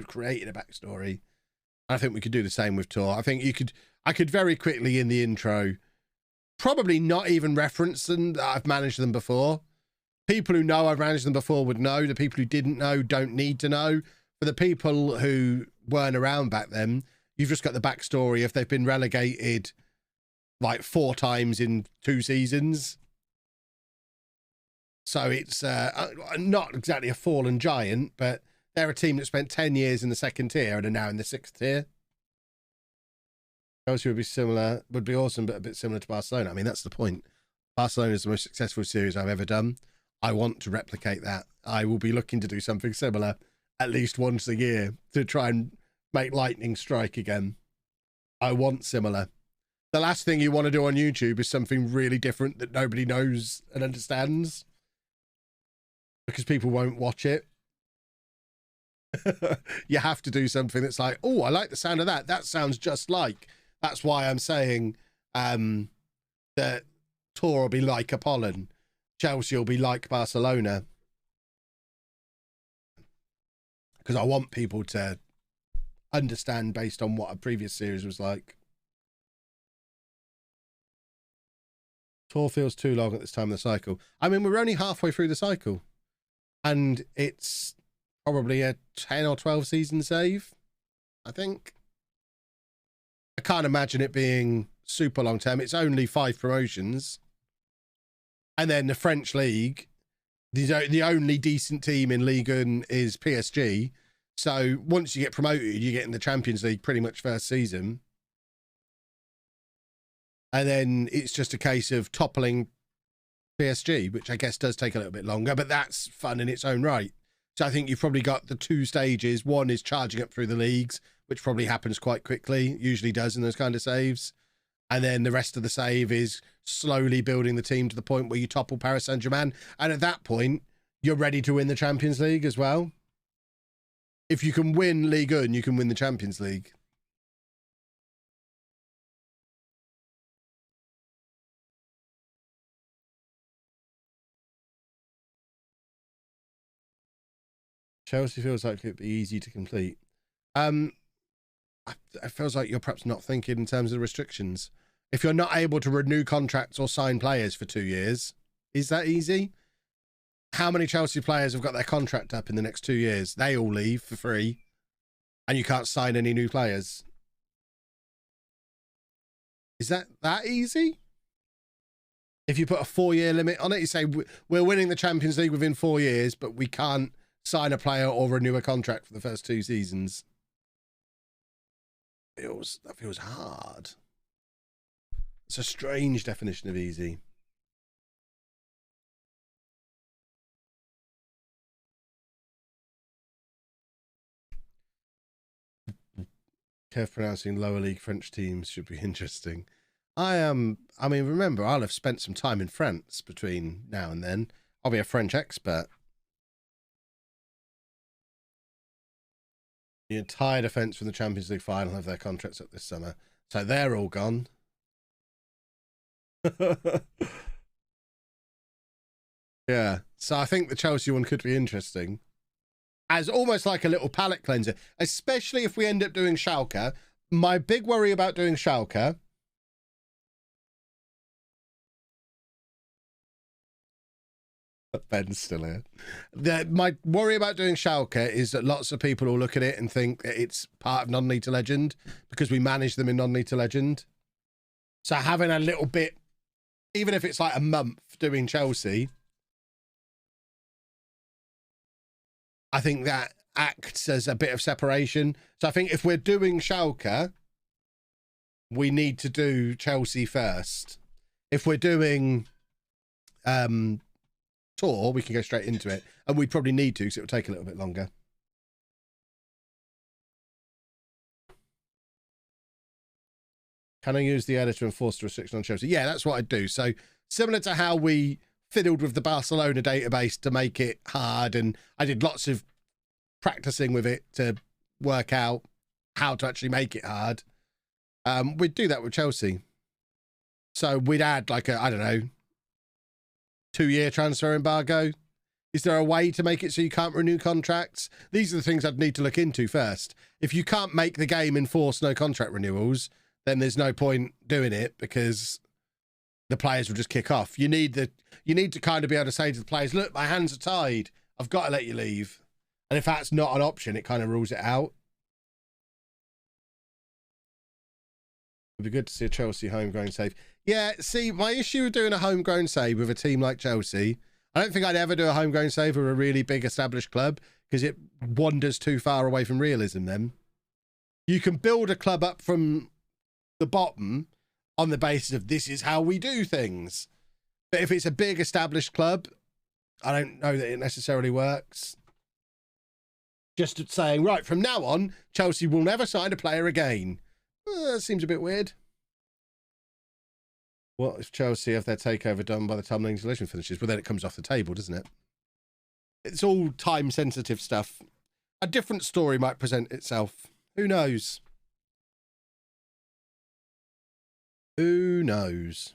created a backstory. I think we could do the same with Tor. I think I could very quickly in the intro, probably not even reference them that I've managed them before. People who know I've managed them before would know. The people who didn't know don't need to know. For the people who weren't around back then, you've just got the backstory if they've been relegated like 4 times in 2 seasons. So it's not exactly a fallen giant, but they're a team that spent 10 years in the 2nd tier and are now in the 6th tier. Chelsea would be awesome, but a bit similar to Barcelona. I mean, that's the point. Barcelona is the most successful series I've ever done. I want to replicate that. I will be looking to do something similar at least once a year to try and make lightning strike again. I want similar. The last thing you want to do on YouTube is something really different that nobody knows and understands, because people won't watch it. You have to do something that's like, oh, I like the sound of that. That sounds just like. That's why I'm saying that Tor will be like Apollon. Chelsea will be like Barcelona. Because I want people to understand based on what a previous series was like. Tor feels too long at this time of the cycle. I mean, we're only halfway through the cycle. And it's probably a 10 or 12 season save, I think. I can't imagine it being super long term. It's only 5 promotions. And then the French league, the only decent team in Ligue 1 is PSG. So once you get promoted, you get in the Champions League pretty much first season. And then it's just a case of toppling PSG, which I guess does take a little bit longer, but that's fun in its own right. So I think you've probably got the 2 stages. One is charging up through the leagues, which probably happens quite quickly, usually does in those kind of saves. And then the rest of the save is slowly building the team to the point where you topple Paris Saint-Germain. And at that point, you're ready to win the Champions League as well. If you can win Ligue 1, you can win the Champions League. Chelsea feels like it'd be easy to complete. It feels like you're perhaps not thinking in terms of restrictions. If you're not able to renew contracts or sign players for 2 years, is that easy? How many Chelsea players have got their contract up in the next 2 years? They all leave for free, and you can't sign any new players. Is that easy? If you put a 4-year limit on it, you say we're winning the Champions League within 4 years, but we can't sign a player or renew a contract for the first 2 seasons. That feels hard. It's a strange definition of easy. Kev pronouncing lower league French teams should be interesting. I mean, remember, I'll have spent some time in France between now and then. I'll be a French expert. The entire defence from the Champions League final have their contracts up this summer. So they're all gone. Yeah. So I think the Chelsea one could be interesting. As almost like a little palate cleanser. Especially if we end up doing Schalke. My big worry about doing Schalke... Ben's still here. My worry about doing Schalke is that lots of people will look at it and think that it's part of non-league to legend because we manage them in non-league to legend. So having a little bit, even if it's like a month doing Chelsea, I think that acts as a bit of separation. So I think if we're doing Schalke, we need to do Chelsea first. If we're doing Tour, we can go straight into it. And we probably need to, because it will take a little bit longer. Can I use the editor to enforce the restriction on Chelsea? Yeah, that's what I'd do. So similar to how we fiddled with the Barcelona database to make it hard, and I did lots of practicing with it to work out how to actually make it hard. We'd do that with Chelsea. So we'd add like I don't know, 2-year transfer embargo. Is there a way to make it so you can't renew contracts? These are the things I'd need to look into first. If you can't make the game enforce no contract renewals, then there's no point doing it because the players will just kick off. You need to kind of be able to say to the players, look, my hands are tied. I've got to let you leave. And if that's not an option, it kind of rules it out. It'd be good to see a Chelsea homegrown save. Yeah, see, my issue with doing a homegrown save with a team like Chelsea, I don't think I'd ever do a homegrown save with a really big established club because it wanders too far away from realism then. You can build a club up from the bottom on the basis of this is how we do things. But if it's a big established club, I don't know that it necessarily works. Just saying, right, from now on, Chelsea will never sign a player again. That seems a bit weird. What if Chelsea have their takeover done by the time the installation finishes? Well, then it comes off the table, doesn't it? It's all time-sensitive stuff. A different story might present itself. Who knows? Who knows?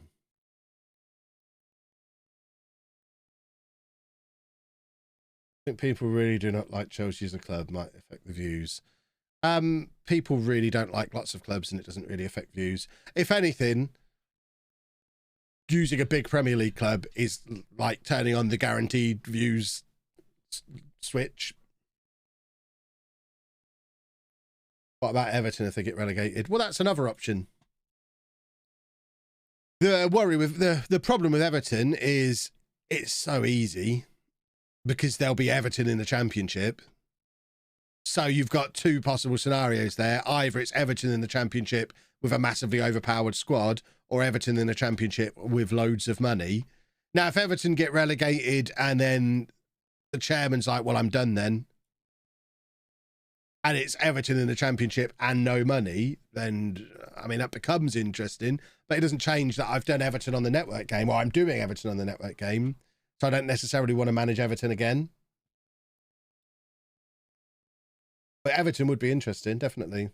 I think people really do not like Chelsea as a club. Might affect the views. People really don't like lots of clubs and it doesn't really affect views. If anything, using a big Premier League club is like turning on the guaranteed views switch. What about Everton if they get relegated? Well, that's another option. The worry with the problem with Everton is it's so easy because there'll be Everton in the Championship. So you've got two possible scenarios there. Either it's Everton in the Championship with a massively overpowered squad, or Everton in the Championship with loads of money. Now, if Everton get relegated and then the chairman's like, well, I'm done then, and it's Everton in the Championship and no money, then, I mean, that becomes interesting. But it doesn't change that I've done Everton on the network game, or I'm doing Everton on the network game. So I don't necessarily want to manage Everton again. But Everton would be interesting, definitely.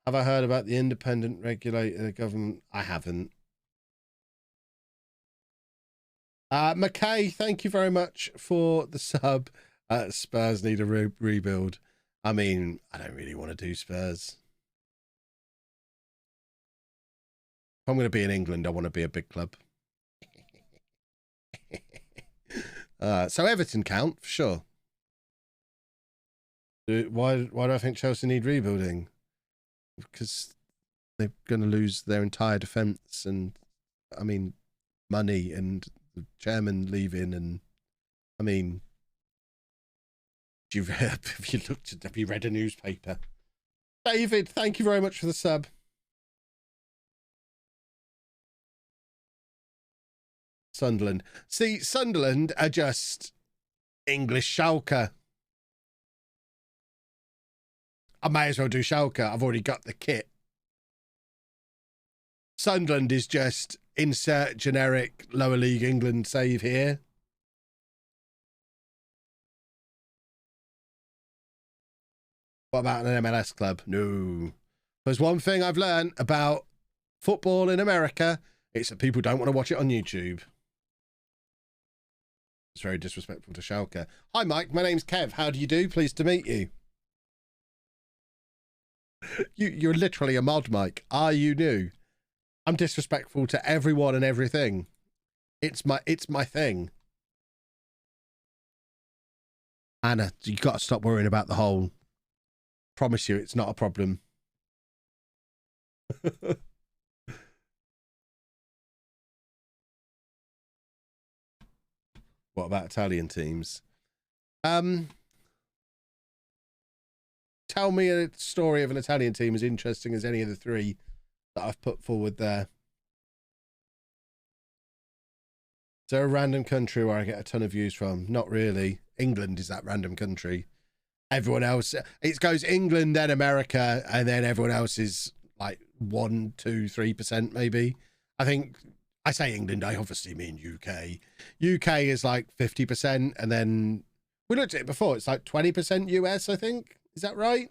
Have I heard about the independent regulator government? I haven't. McKay, thank you very much for the sub. Spurs need a rebuild. I mean, I don't really want to do Spurs. If I'm going to be in England, I want to be a big club. So Everton count, for sure. Why do I think Chelsea need rebuilding? Because they're going to lose their entire defence and, I mean, money and the chairman leaving. And, I mean, have you read a newspaper? David, thank you very much for the sub. Sunderland. See, Sunderland are just English Schalke. I may as well do Schalke. I've already got the kit. Sunderland is just insert generic lower league England save here. What about an MLS club? No. There's one thing I've learned about football in America. It's that people don't want to watch it on YouTube. It's very disrespectful to Schalke. Hi, Mike. My name's Kev. How do you do? Pleased to meet you. You're literally a mod, Mike. Are you new? I'm disrespectful to everyone and everything. It's my thing. Anna, you got to stop worrying about the hole. Promise you, it's not a problem. What about Italian teams? Tell me a story of an Italian team as interesting as any of the three that I've put forward there. Is there a random country where I get a ton of views from? Not really. England is that random country. Everyone else, it goes England, then America, and then everyone else is like 1%, 2%, 3% maybe. I think, I say England, I obviously mean UK. UK is like 50%, and then we looked at it before, it's like 20% US, I think. Is that right?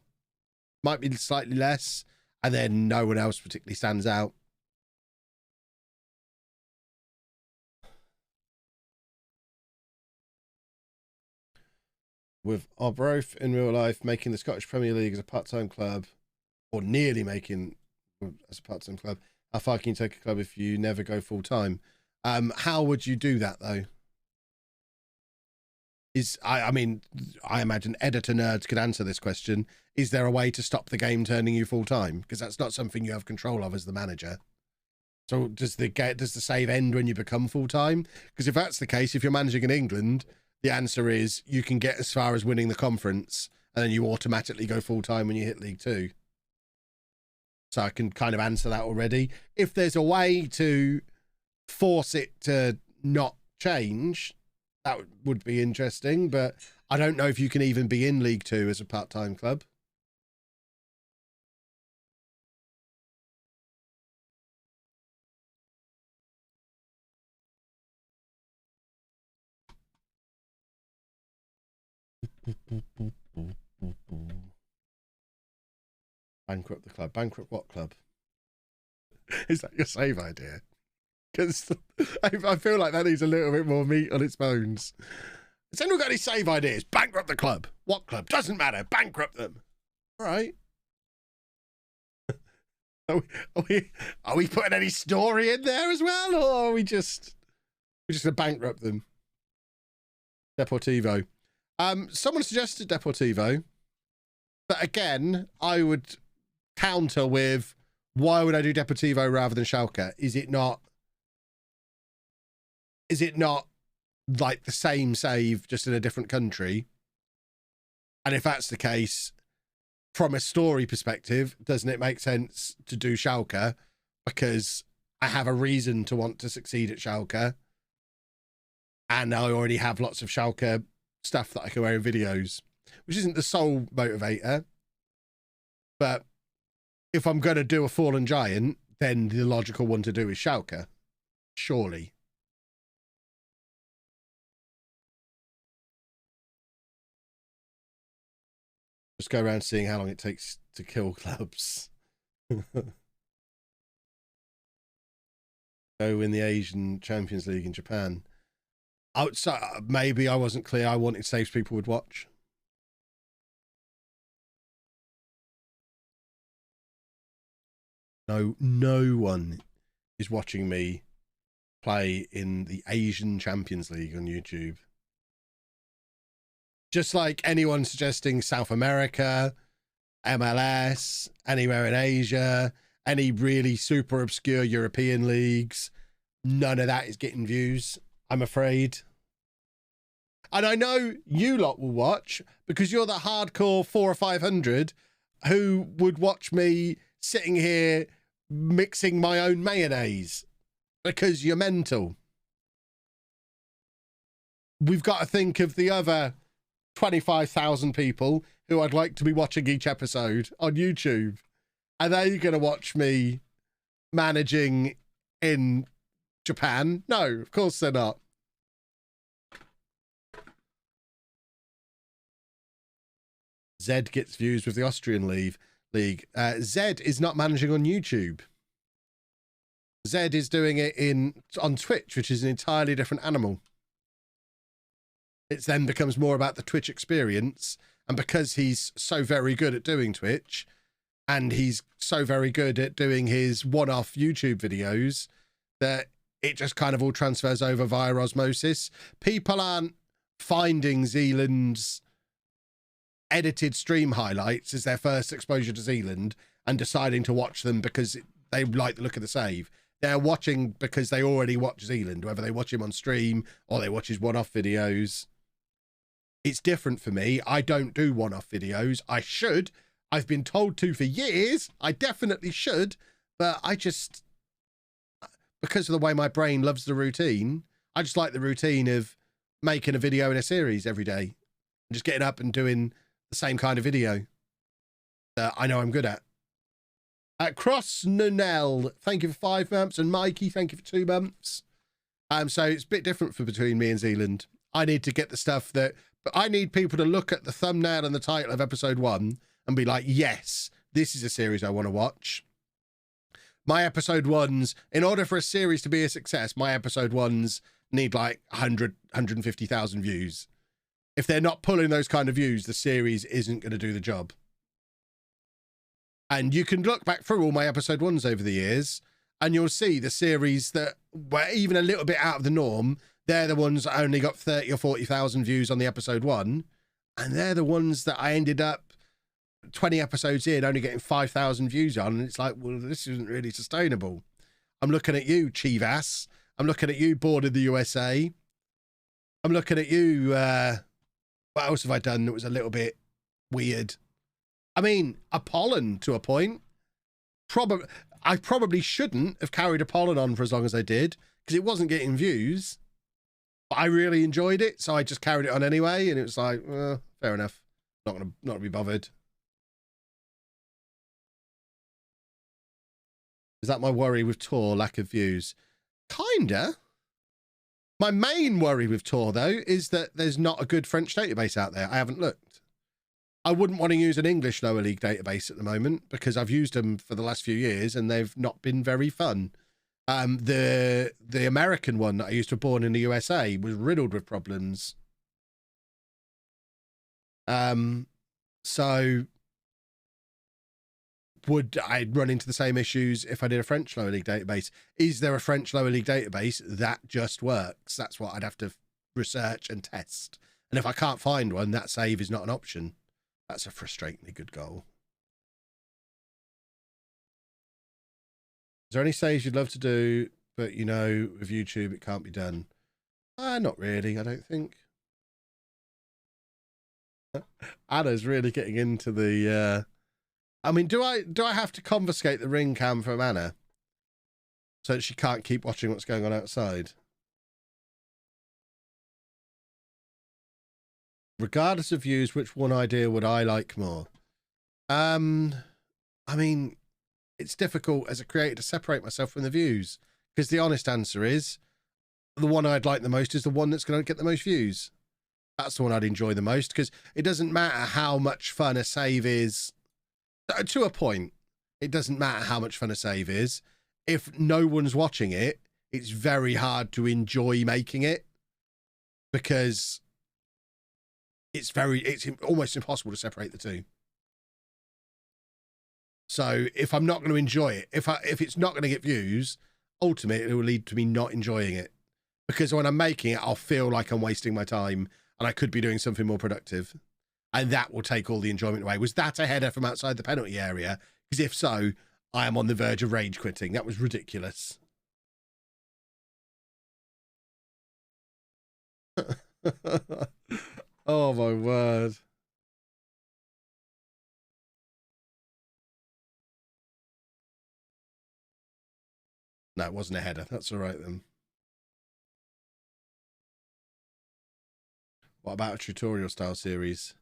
Might be slightly less. And then no one else particularly stands out. With Arbroath in real life, making the Scottish Premier League as a part-time club, or nearly making as a part-time club, how far can you take a club if you never go full-time? How would you do that, though? I mean, I imagine editor nerds could answer this question. Is there a way to stop the game turning you full time? Because that's not something you have control of as the manager. So does the save end when you become full time? Because if that's the case, if you're managing in England, the answer is you can get as far as winning the conference, and then you automatically go full time when you hit League Two. So I can kind of answer that already. If there's a way to force it to not change, that would be interesting, but I don't know if you can even be in League Two as a part-time club. Bankrupt the club. Bankrupt what club? Is that your save idea? Because I feel like that needs a little bit more meat on its bones. Has anyone got any save ideas? Bankrupt the club. What club? Doesn't matter. Bankrupt them. All right. Are we putting any story in there as well, or are we just gonna bankrupt them? Deportivo. Someone suggested Deportivo, but again, I would counter with, why would I do Deportivo rather than Schalke? Is it not like the same save just in a different country? And if that's the case, from a story perspective, doesn't it make sense to do Schalke? Because I have a reason to want to succeed at Schalke. And I already have lots of Schalke stuff that I can wear in videos, which isn't the sole motivator. But if I'm going to do a Fallen Giant, then the logical one to do is Schalke. Surely. Just go around seeing how long it takes to kill clubs. Go win the Asian Champions League in Japan. Outside, maybe I wasn't clear. I wanted saves people would watch. No one is watching me play in the Asian Champions League on YouTube. Just like anyone suggesting South America, MLS, anywhere in Asia, any really super obscure European leagues, none of that is getting views, I'm afraid. And I know you lot will watch because you're the hardcore 400 or 500 who would watch me sitting here mixing my own mayonnaise because you're mental. We've got to think of the other 25,000 people who I'd like to be watching each episode on YouTube. Are they going to watch me managing in Japan? No, of course they're not. Zed gets views with the Austrian league. Zed is not managing on YouTube. Zed is doing it on Twitch, which is an entirely different animal. It then becomes more about the Twitch experience. And because he's so very good at doing Twitch, and he's so very good at doing his one-off YouTube videos, that it just kind of all transfers over via osmosis. People aren't finding Zealand's edited stream highlights as their first exposure to Zealand and deciding to watch them because they like the look of the save. They're watching because they already watch Zealand, whether they watch him on stream or they watch his one-off videos. It's different for me. I don't do one-off videos. I should. I've been told to for years. I definitely should, but I just, because of the way my brain loves the routine, I just like the routine of making a video in a series every day. Just getting up and doing the same kind of video that I know I'm good at. Cross Nunel, thank you for 5 months, and Mikey, thank you for 2 months. So it's a bit different for between me and Zealand. I need to get the stuff that, but I need people to look at the thumbnail and the title of episode 1 and be like, yes, this is a series I want to watch. My episode 1s, in order for a series to be a success, my episode 1s need like 100, 150,000 views. If they're not pulling those kind of views, the series isn't going to do the job. And you can look back through all my episode 1s over the years, and you'll see the series that were even a little bit out of the norm. They're the ones that only got 30 or 40,000 views on the episode 1. And they're the ones that I ended up 20 episodes in only getting 5,000 views on. And it's like, well, this isn't really sustainable. I'm looking at you, Chivas. I'm looking at you, Born in the USA. I'm looking at you, what else have I done that was a little bit weird? I mean, Apollon to a point. I probably shouldn't have carried Apollon on for as long as I did because it wasn't getting views. But I really enjoyed it, so I just carried it on anyway. And it was like, fair enough. Not gonna be bothered. Is that my worry with Tor? Lack of views? Kinda. My main worry with Tor, though, is that there's not a good French database out there. I haven't looked. I wouldn't want to use an English lower league database at the moment because I've used them for the last few years and they've not been very fun. The American one that I used for Born in the USA was riddled with problems. So would I run into the same issues if I did a French lower league database? Is there a French lower league database that just works? That's what I'd have to research and test. And if I can't find one, that save is not an option. That's a frustratingly good goal. Is there any saves you'd love to do, but you know, with YouTube, it can't be done? Not really, I don't think. Anna's really getting into the I mean, do I have to confiscate the ring cam from Anna so that she can't keep watching what's going on outside? Regardless of views, which one idea would I like more? I mean, it's difficult as a creator to separate myself from the views, because the honest answer is the one I'd like the most is the one that's going to get the most views. That's the one I'd enjoy the most, because it doesn't matter how much fun a save is. To a point, it doesn't matter how much fun a save is. If no one's watching it, it's very hard to enjoy making it, because it's almost impossible to separate the two. So if I'm not going to enjoy it, if it's not going to get views, ultimately it will lead to me not enjoying it, because when I'm making it, I'll feel like I'm wasting my time and I could be doing something more productive, and that will take all the enjoyment away. Was that a header from outside the penalty area? Because if so, I am on the verge of rage quitting. That was ridiculous. Oh my word. No, it wasn't a header. That's all right then. What about a tutorial style series?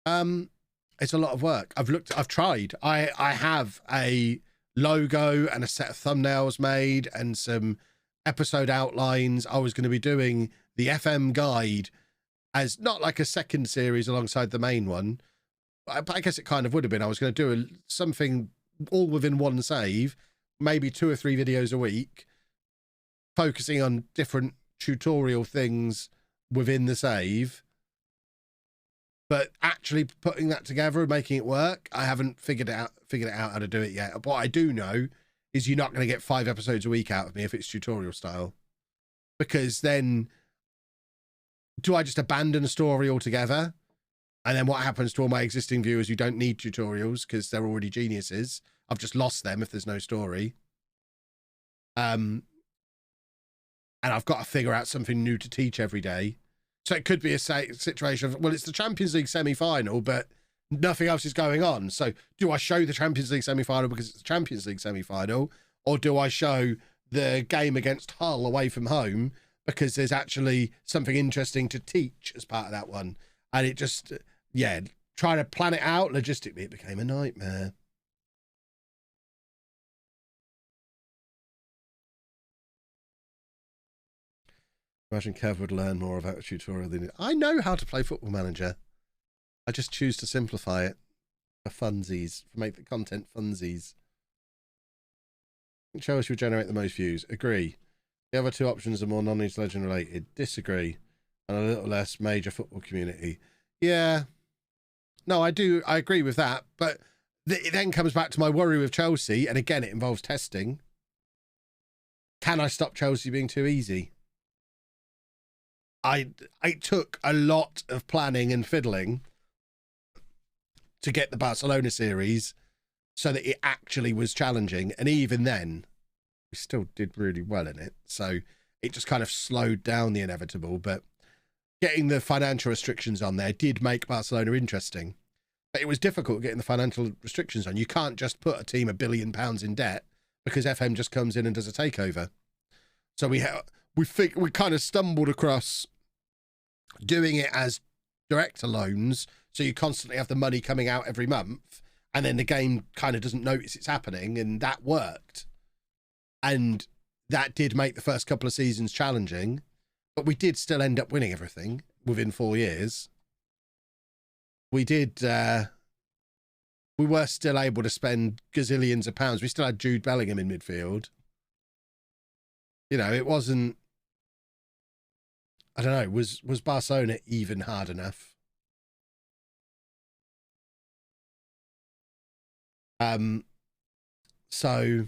It's a lot of work. I've tried. I have a logo and a set of thumbnails made and some episode outlines. I was going to be doing the FM guide as not like a second series alongside the main one. I guess it kind of would have been. I was going to do something all within one save, maybe 2 or 3 videos a week, focusing on different tutorial things within the save. But actually putting that together and making it work, I haven't figured out how to do it yet. What I do know is you're not going to get 5 episodes a week out of me if it's tutorial style. Because then, do I just abandon a story altogether? And then what happens to all my existing viewers who don't need tutorials because they're already geniuses? I've just lost them if there's no story. And I've got to figure out something new to teach every day. So it could be a situation of, well, it's the Champions League semi-final, but nothing else is going on. So do I show the Champions League semi-final because it's the Champions League semi-final? Or do I show the game against Hull away from home because there's actually something interesting to teach as part of that one? And it just, yeah, trying to plan it out logistically, it became a nightmare. Imagine Kev would learn more about a tutorial than it. I know how to play Football Manager. I just choose to simplify it for funsies, to make the content funsies. Chelsea would generate the most views. Agree. The other 2 options are more non-Leeds Legend related. Disagree. And a little less major football community. Yeah. No, I agree with that. But it then comes back to my worry with Chelsea. And again, it involves testing. Can I stop Chelsea being too easy? It took a lot of planning and fiddling to get the Barcelona series so that it actually was challenging. And even then, we still did really well in it. So it just kind of slowed down the inevitable. But getting the financial restrictions on there did make Barcelona interesting. But it was difficult getting the financial restrictions on. You can't just put a team £1 billion in debt because FM just comes in and does a takeover. So we kind of stumbled across doing it as director loans, so you constantly have the money coming out every month, and then the game kind of doesn't notice it's happening, and that worked. And that did make the first couple of seasons challenging, but we did still end up winning everything within 4 years. We did, we were still able to spend gazillions of pounds. We still had Jude Bellingham in midfield. You know, it wasn't, I don't know, was Barcelona even hard enough? So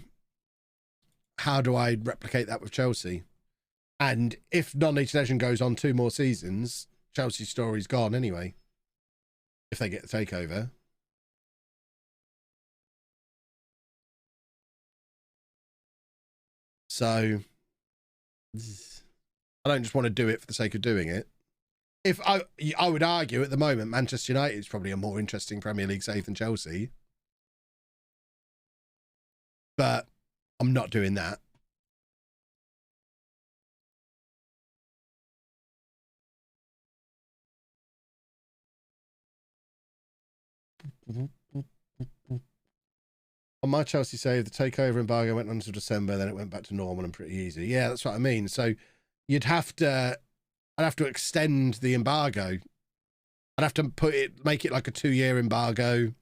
how do I replicate that with Chelsea? And if non-League Legend goes on 2 more seasons, Chelsea's story's gone anyway. If they get the takeover. So I don't just want to do it for the sake of doing it. If I would argue at the moment, Manchester United is probably a more interesting Premier League save than Chelsea. but I'm not doing that. On my Chelsea save, the takeover embargo went on until December, then it went back to normal and pretty easy. Yeah, that's what I mean. So I'd have to extend the embargo. I'd have to make it like a 2-year embargo.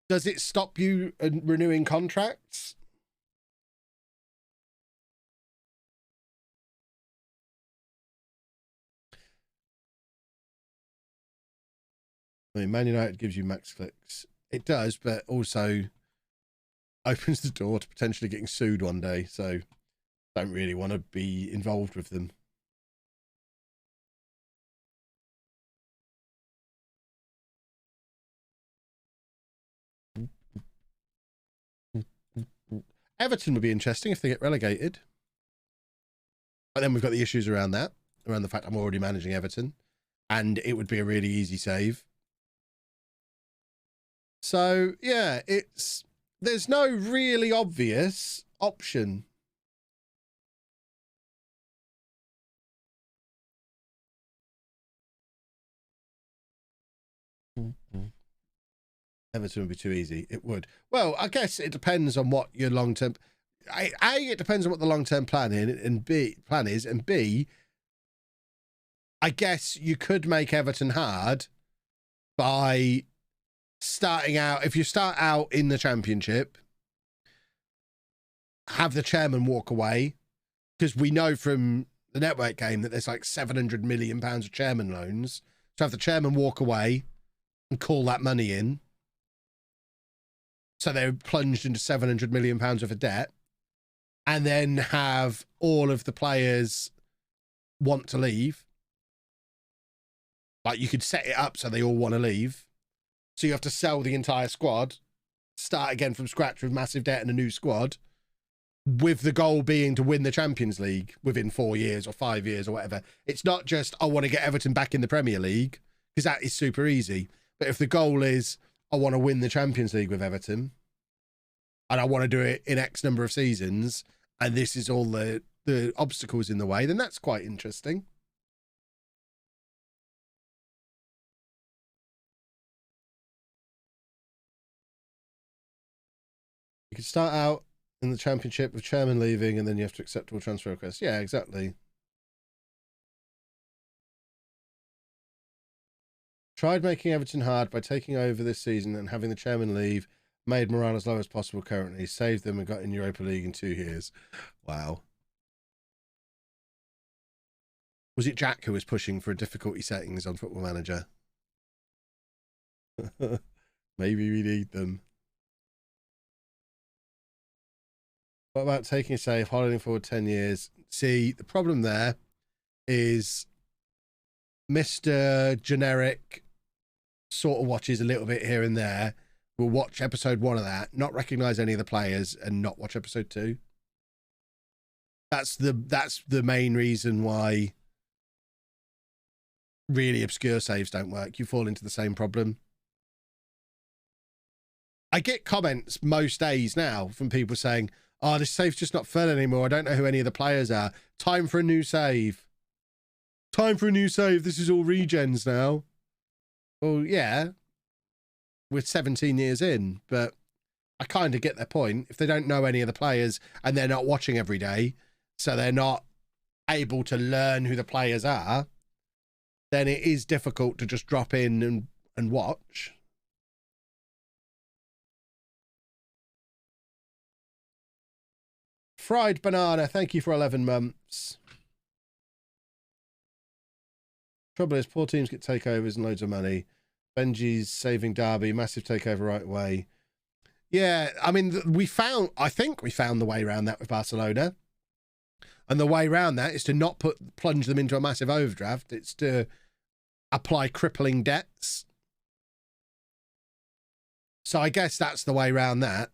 Does it stop you renewing contracts? I mean, Man United gives you max clicks. It does, but also opens the door to potentially getting sued one day. So don't really want to be involved with them. Everton would be interesting if they get relegated. But then we've got the issues around that, around the fact I'm already managing Everton, and it would be a really easy save. So yeah, there's no really obvious option. Everton would be too easy. It would. Well, I guess it depends on what your long-term... A, it depends on what the long-term plan is, and B, I guess you could make Everton hard by starting out... If you start out in the Championship, have the chairman walk away, because we know from the network game that there's like £700 million of chairman loans. So have the chairman walk away and call that money in. So they're plunged into £700 million worth of debt, and then have all of the players want to leave. Like, you could set it up so they all want to leave. So you have to sell the entire squad, start again from scratch with massive debt and a new squad, with the goal being to win the Champions League within 4 years or 5 years or whatever. It's not just, I want to get Everton back in the Premier League, because that is super easy. But if the goal is, I want to win the Champions League with Everton, and I want to do it in X number of seasons, and this is all the obstacles in the way, then that's quite interesting. You could start out in the Championship with chairman leaving, and then you have to accept all transfer requests. Yeah, exactly. Tried making Everton hard by taking over this season and having the chairman leave. Made morale as low as possible currently. Saved them and got in Europa League in 2 years. Wow. Was it Jack who was pushing for difficulty settings on Football Manager? Maybe we need them. What about taking a save, holding forward 10 years? See, the problem there is Mr. Generic sort of watches a little bit here and there. Will watch episode 1 of that, not recognize any of the players, and not watch episode 2. That's the main reason why really obscure saves don't work. You fall into the same problem. I get comments most days now from people saying, oh, this save's just not fun anymore. I don't know who any of the players are. Time for a new save. Time for a new save. This is all regens now. Well, yeah. We're 17 years in, but I kind of get their point. If they don't know any of the players and they're not watching every day, so they're not able to learn who the players are, then it is difficult to just drop in and watch. Fried Banana, thank you for 11 months. Trouble is, poor teams get takeovers and loads of money. Benji's saving Derby, massive takeover right away. Yeah, I mean, I think we found the way around that with Barcelona. And the way around that is to not plunge them into a massive overdraft. It's to apply crippling debts. So I guess that's the way around that.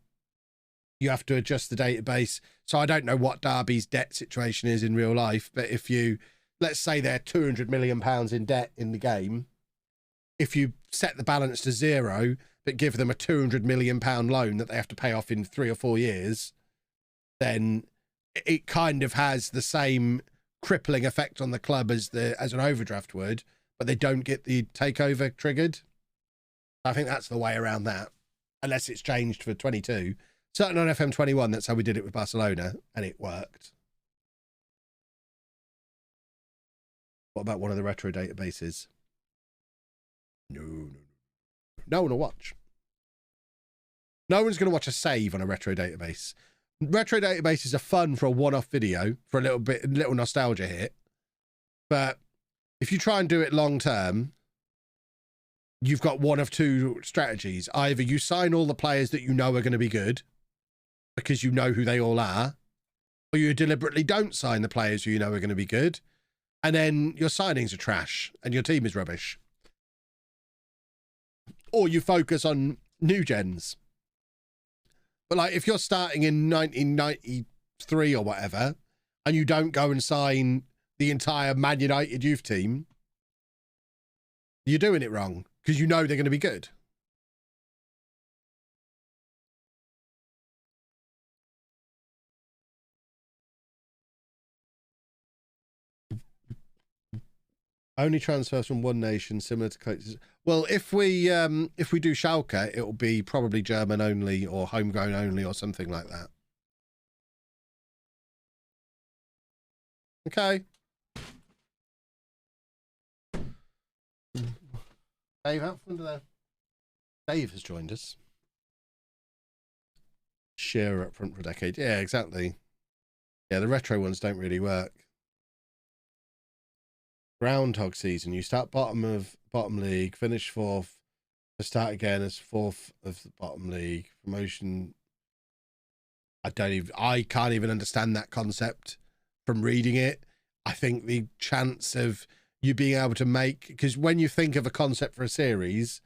You have to adjust the database. So I don't know what Derby's debt situation is in real life, but if you, let's say they're £200 million in debt in the game, if you set the balance to 0, but give them a £200 million loan that they have to pay off in 3 or 4 years, then it kind of has the same crippling effect on the club as an overdraft would, but they don't get the takeover triggered. I think that's the way around that, unless it's changed for 22. Certainly on FM21, that's how we did it with Barcelona, and it worked. What about one of the retro databases? No one will watch. No one's going to watch a save on a retro database. Retro databases are fun for a one-off video, for a little nostalgia hit. But if you try and do it long-term, you've got one of two strategies. Either you sign all the players that you know are going to be good, because you know who they all are, or you deliberately don't sign the players who you know are going to be good, and then your signings are trash and your team is rubbish. Or you focus on new gens. But like, if you're starting in 1993 or whatever, and you don't go and sign the entire Man United youth team, you're doing it wrong, because you know they're going to be good. Only transfers from one nation, similar to coaches. Well, if we do Schalke, it will be probably German only or homegrown only or something like that. Okay. Dave, out from under there. Dave has joined us. Shearer up front for a decade. Yeah, exactly. Yeah, the retro ones don't really work. Groundhog season. You start bottom league, finish fourth, to start again as fourth of the bottom league. Promotion. I can't even understand that concept from reading it. I think the chance of you being able to make, because when you think of a concept for a series,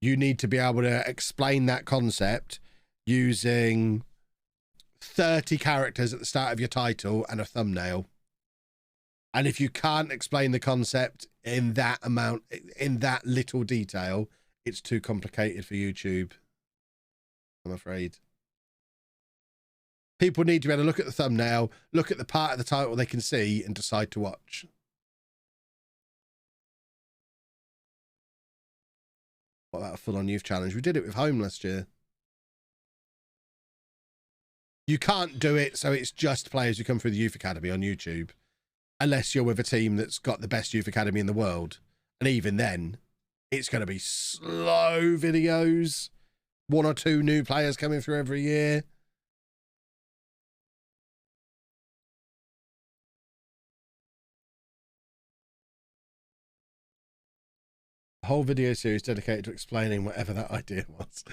you need to be able to explain that concept using 30 characters at the start of your title and a thumbnail. And if you can't explain the concept in that amount, in that little detail, it's too complicated for YouTube, I'm afraid. People need to be able to look at the thumbnail, look at the part of the title they can see, and decide to watch. What about a full-on youth challenge? We did it with Home last year. You can't do it so it's just players who come through the youth academy on YouTube, unless you're with a team that's got the best youth academy in the world. And even then, it's going to be slow videos. 1 or 2 new players coming through every year. A whole video series dedicated to explaining whatever that idea was.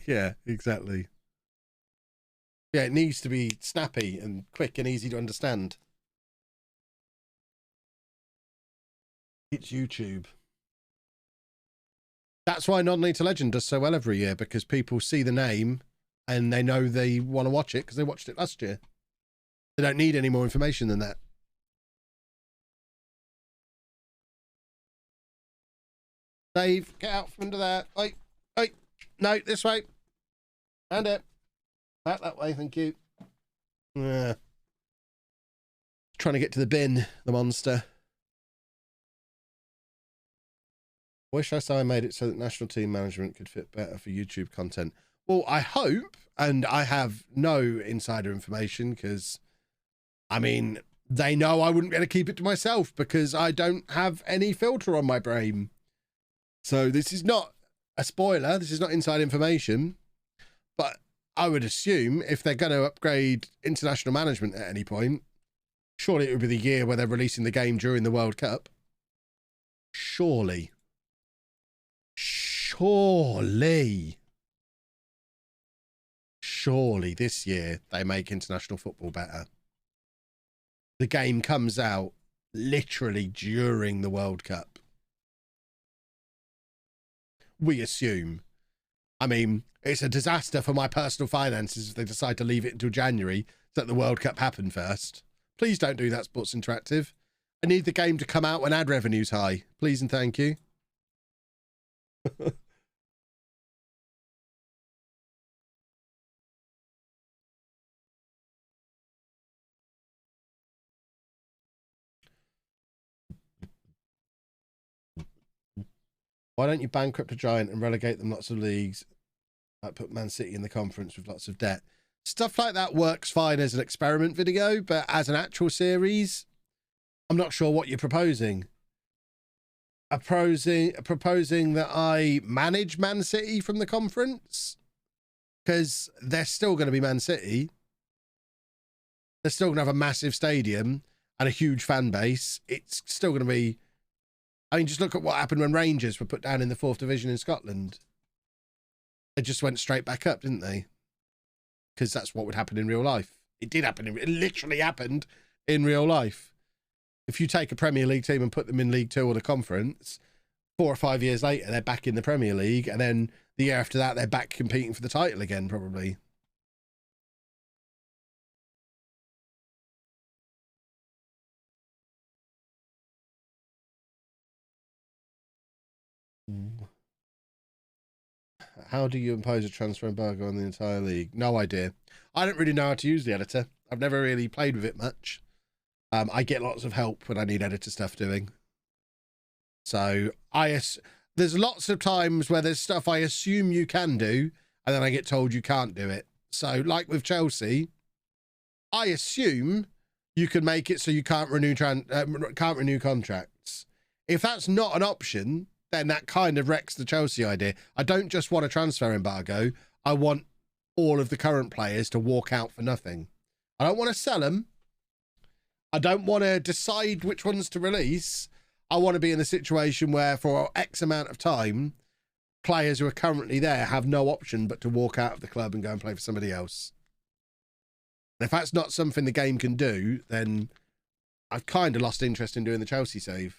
Yeah, exactly. Yeah, it needs to be snappy and quick and easy to understand. It's YouTube. That's why Non-League to Legend does so well every year, because people see the name and they know they want to watch it because they watched it last year. They don't need any more information than that. Dave, get out from under there. Oi, oi, no, this way. And it. Back that way, thank you. Trying to get to the bin, the monster. Wish I made it so that national team management could fit better for YouTube content. Well, I hope, and I have no insider information because, I mean, they know I wouldn't be able to keep it to myself because I don't have any filter on my brain. So this is not a spoiler. This is not inside information. But I would assume if they're going to upgrade international management at any point, surely it would be the year where they're releasing the game during the World Cup. Surely. Surely this year they make international football better. The game comes out literally during the World Cup. We assume. I mean, it's a disaster for my personal finances if they decide to leave it until January so that the World Cup happen first. Please don't do that, Sports Interactive. I need the game to come out when ad revenue's high. Please and thank you. Why don't you bankrupt a giant and relegate them lots of leagues? Like put Man City in the conference with lots of debt. Stuff like that works fine as an experiment video, but as an actual series, I'm not sure what you're proposing. Proposing that I manage Man City from the conference? Because they're still going to be Man City. They're still going to have a massive stadium and a huge fan base. It's still going to be... I mean, just look at what happened when Rangers were put down in the 4th division in Scotland. They just went straight back up, didn't they? Because that's what would happen in real life. It did happen. It literally happened in real life. If you take a Premier League team and put them in League Two or the Conference, 4 or 5 years later, they're back in the Premier League. And then the year after that, they're back competing for the title again, probably. How do you impose a transfer embargo on the entire league? No idea. I don't really know how to use the editor. I've never really played with it much. I get lots of help when I need editor stuff doing. So there's lots of times where there's stuff I assume you can do, and then I get told you can't do it. So like with Chelsea, I assume you can make it so you can't renew contracts. If that's not an option, then that kind of wrecks the Chelsea idea. I don't just want a transfer embargo. I want all of the current players to walk out for nothing. I don't want to sell them. I don't want to decide which ones to release. I want to be in a situation where for X amount of time, players who are currently there have no option but to walk out of the club and go and play for somebody else. And if that's not something the game can do, then I've kind of lost interest in doing the Chelsea save.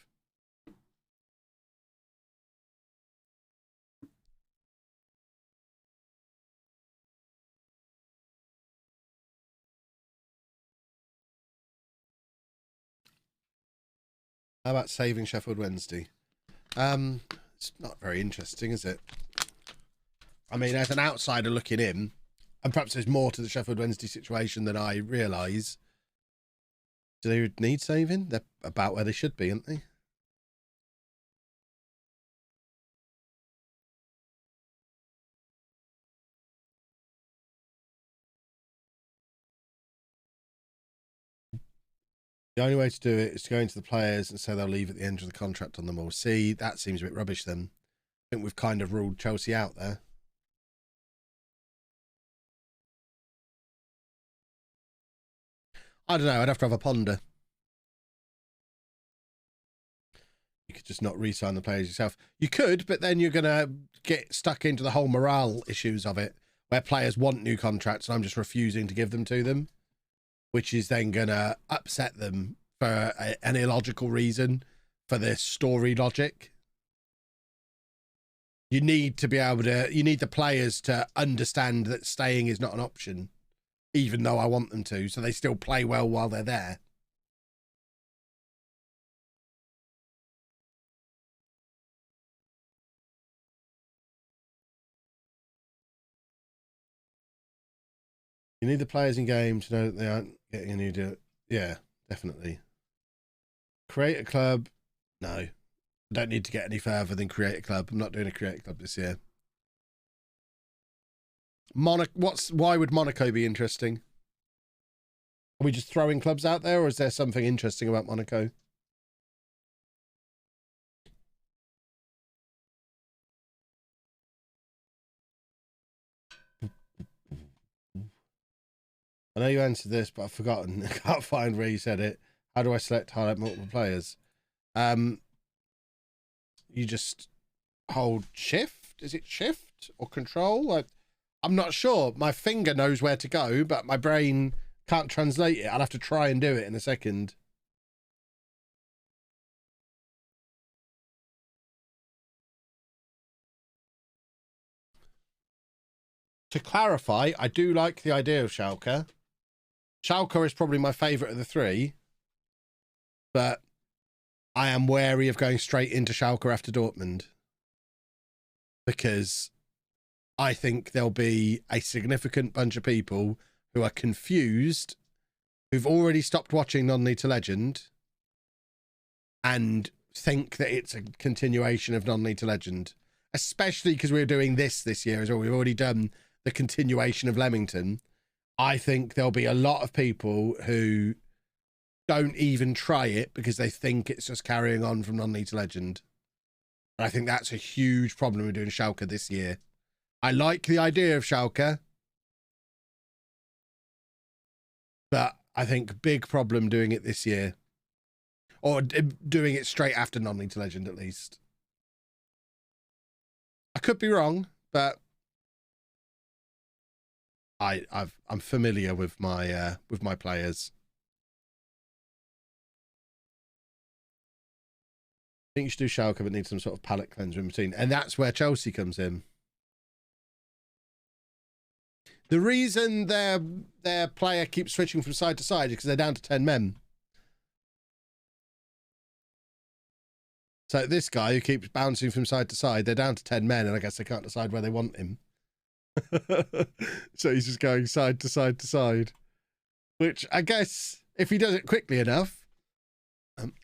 How about saving Sheffield Wednesday? It's not very interesting, is it? I mean, as an outsider looking in, and perhaps there's more to the Sheffield Wednesday situation than I realise. Do they need saving? They're about where they should be, aren't they? The only way to do it is to go into the players and say they'll leave at the end of the contract on them all. See, that seems a bit rubbish then. I think we've kind of ruled Chelsea out there. I don't know. I'd have to have a ponder. You could just not re-sign the players yourself. You could, but then you're going to get stuck into the whole morale issues of it, where players want new contracts and I'm just refusing to give them to them, which is then going to upset them for an illogical reason for their story logic. You need to be able to, you need the players to understand that staying is not an option, even though I want them to, so they still play well while they're there. You need the players in game to know that they aren't getting a new deal. Yeah, definitely. Create a club. No, I don't need to get any further than create a club. I'm not doing a create a club this year. Why would Monaco be interesting? Are we just throwing clubs out there, or is there something interesting about Monaco? I know you answered this, but I've forgotten. I can't find where you said it. How do I select highlight multiple players? You just hold shift. Is it shift or control? I'm not sure. My finger knows where to go, but my brain can't translate it. I'll have to try and do it in a second. To clarify, I do like the idea of Schalke. Schalke is probably my favourite of the three, but I am wary of going straight into Schalke after Dortmund, because I think there'll be a significant bunch of people who are confused, who've already stopped watching Non-League to Legend, and think that it's a continuation of Non-League to Legend, especially because we're doing this year as well. We've already done the continuation of Leamington. I think there'll be a lot of people who don't even try it because they think it's just carrying on from Non-League to Legend. And I think that's a huge problem with doing Schalke this year. I like the idea of Schalke, but I think big problem doing it this year. Or doing it straight after Non-League to Legend, at least. I could be wrong, but I'm familiar with my players. I think you should do Schalke, but need some sort of palate cleanser in between, and that's where Chelsea comes in. The reason their player keeps switching from side to side is because they're down to 10 men. So this guy who keeps bouncing from side to side, they're down to 10 men, and I guess they can't decide where they want him. So he's just going side to side to side. Which I guess, if he does it quickly enough,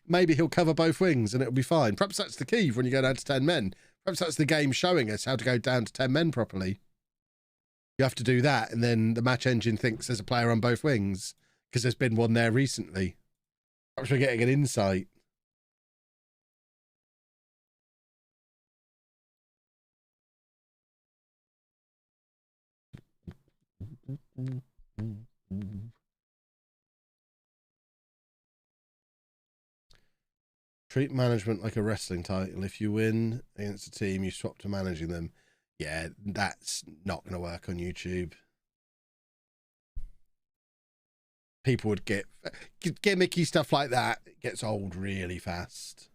maybe he'll cover both wings and it'll be fine. Perhaps that's the key when you go down to 10 men. Perhaps that's the game showing us how to go down to 10 men properly. You have to do that, and then the match engine thinks there's a player on both wings because there's been one there recently. Perhaps we're getting an insight. Treat management like a wrestling title. If you win against a team, you swap to managing them. Yeah, that's not going to work on YouTube. People would get gimmicky stuff like that. It gets old really fast.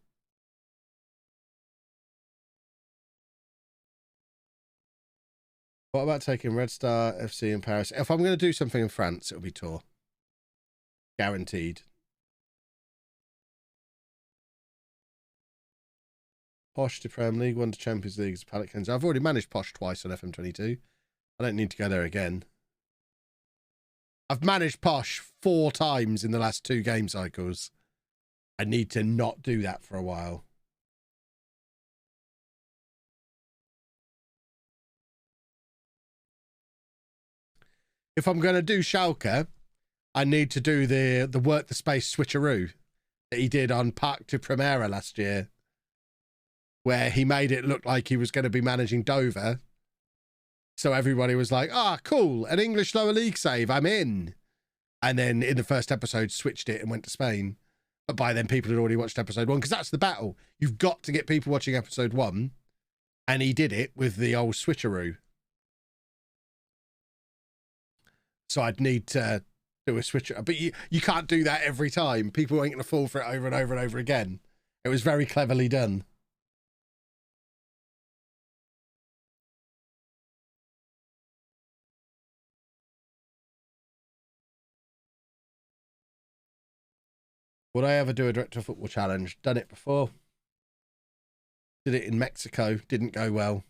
What about taking Red Star FC in Paris? If I'm going to do something in France, it'll be Tour. Guaranteed. Posh to Premier League, 1 to Champions League as palette cleanser. I've already managed Posh twice on FM22. I don't need to go there again. I've managed Posh 4 times in the last 2 game cycles. I need to not do that for a while. If I'm going to do Schalke, I need to do the work the space switcheroo that he did on Parc to Primera last year, where he made it look like he was going to be managing Dover. So everybody was like, ah, cool, an English lower league save, I'm in. And then in the first episode, switched it and went to Spain. But by then, people had already watched episode 1, because that's the battle. You've got to get people watching episode 1. And he did it with the old switcheroo. So I'd need to do a switcher. But you can't do that every time. People ain't going to fall for it over and over and over again. It was very cleverly done. Would I ever do a director football challenge? Done it before. Did it in Mexico. Didn't go well.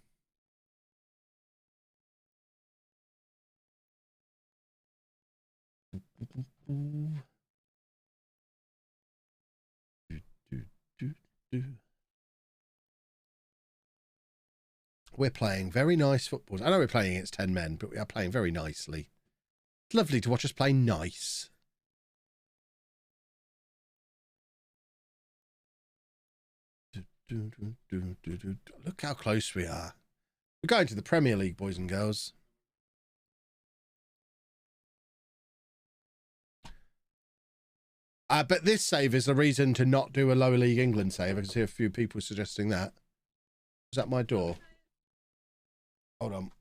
We're playing very nice footballs. I know we're playing against 10 men, but we are playing very nicely. It's lovely to watch us play nice. Look how close we are. We're going to the Premier League, boys and girls. But this save is a reason to not do a lower league England save. I can see a few people suggesting that. Is that my door? Hold on.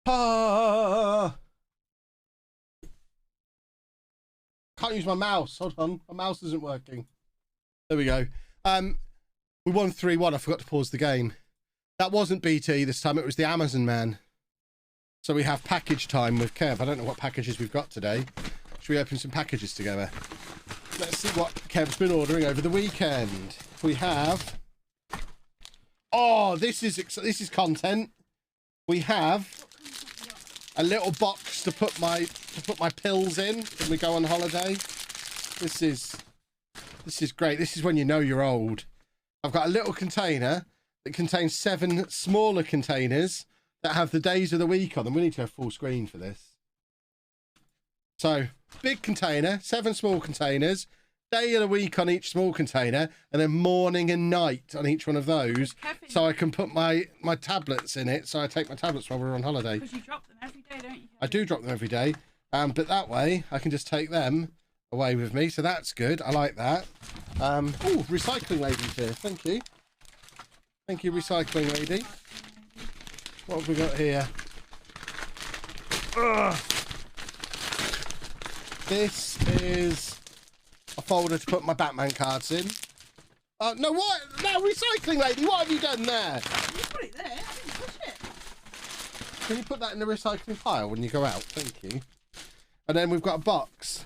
Ah! Can't use my mouse. Hold on. My mouse isn't working. There we go. We won 3-1. I forgot to pause the game. That wasn't BT this time. It was the Amazon man. So we have package time with Kev. I don't know what packages we've got today. Should we open some packages together? Let's see what Kev's been ordering over the weekend. We have... Oh, this is content. We have a little box to put my pills in when we go on holiday. This is great. This is when you know you're old. I've got a little container that contains 7 smaller containers that have the days of the week on them. We need to go full screen for this. So, big container, 7 small containers, day of the week on each small container, and then morning and night on each one of those. So I can put my tablets in it. So I take my tablets while we're on holiday. Because you drop them every day, don't you? I do drop them every day. But that way I can just take them away with me. So that's good. I like that. Oh, recycling lady's here. Thank you. Thank you, recycling lady. What have we got here? Ugh. This is a folder to put my Batman cards in. No, what? No, recycling lady, what have you done there? You put it there. I didn't push it. Can you put that in the recycling pile when you go out? Thank you. And then we've got a box.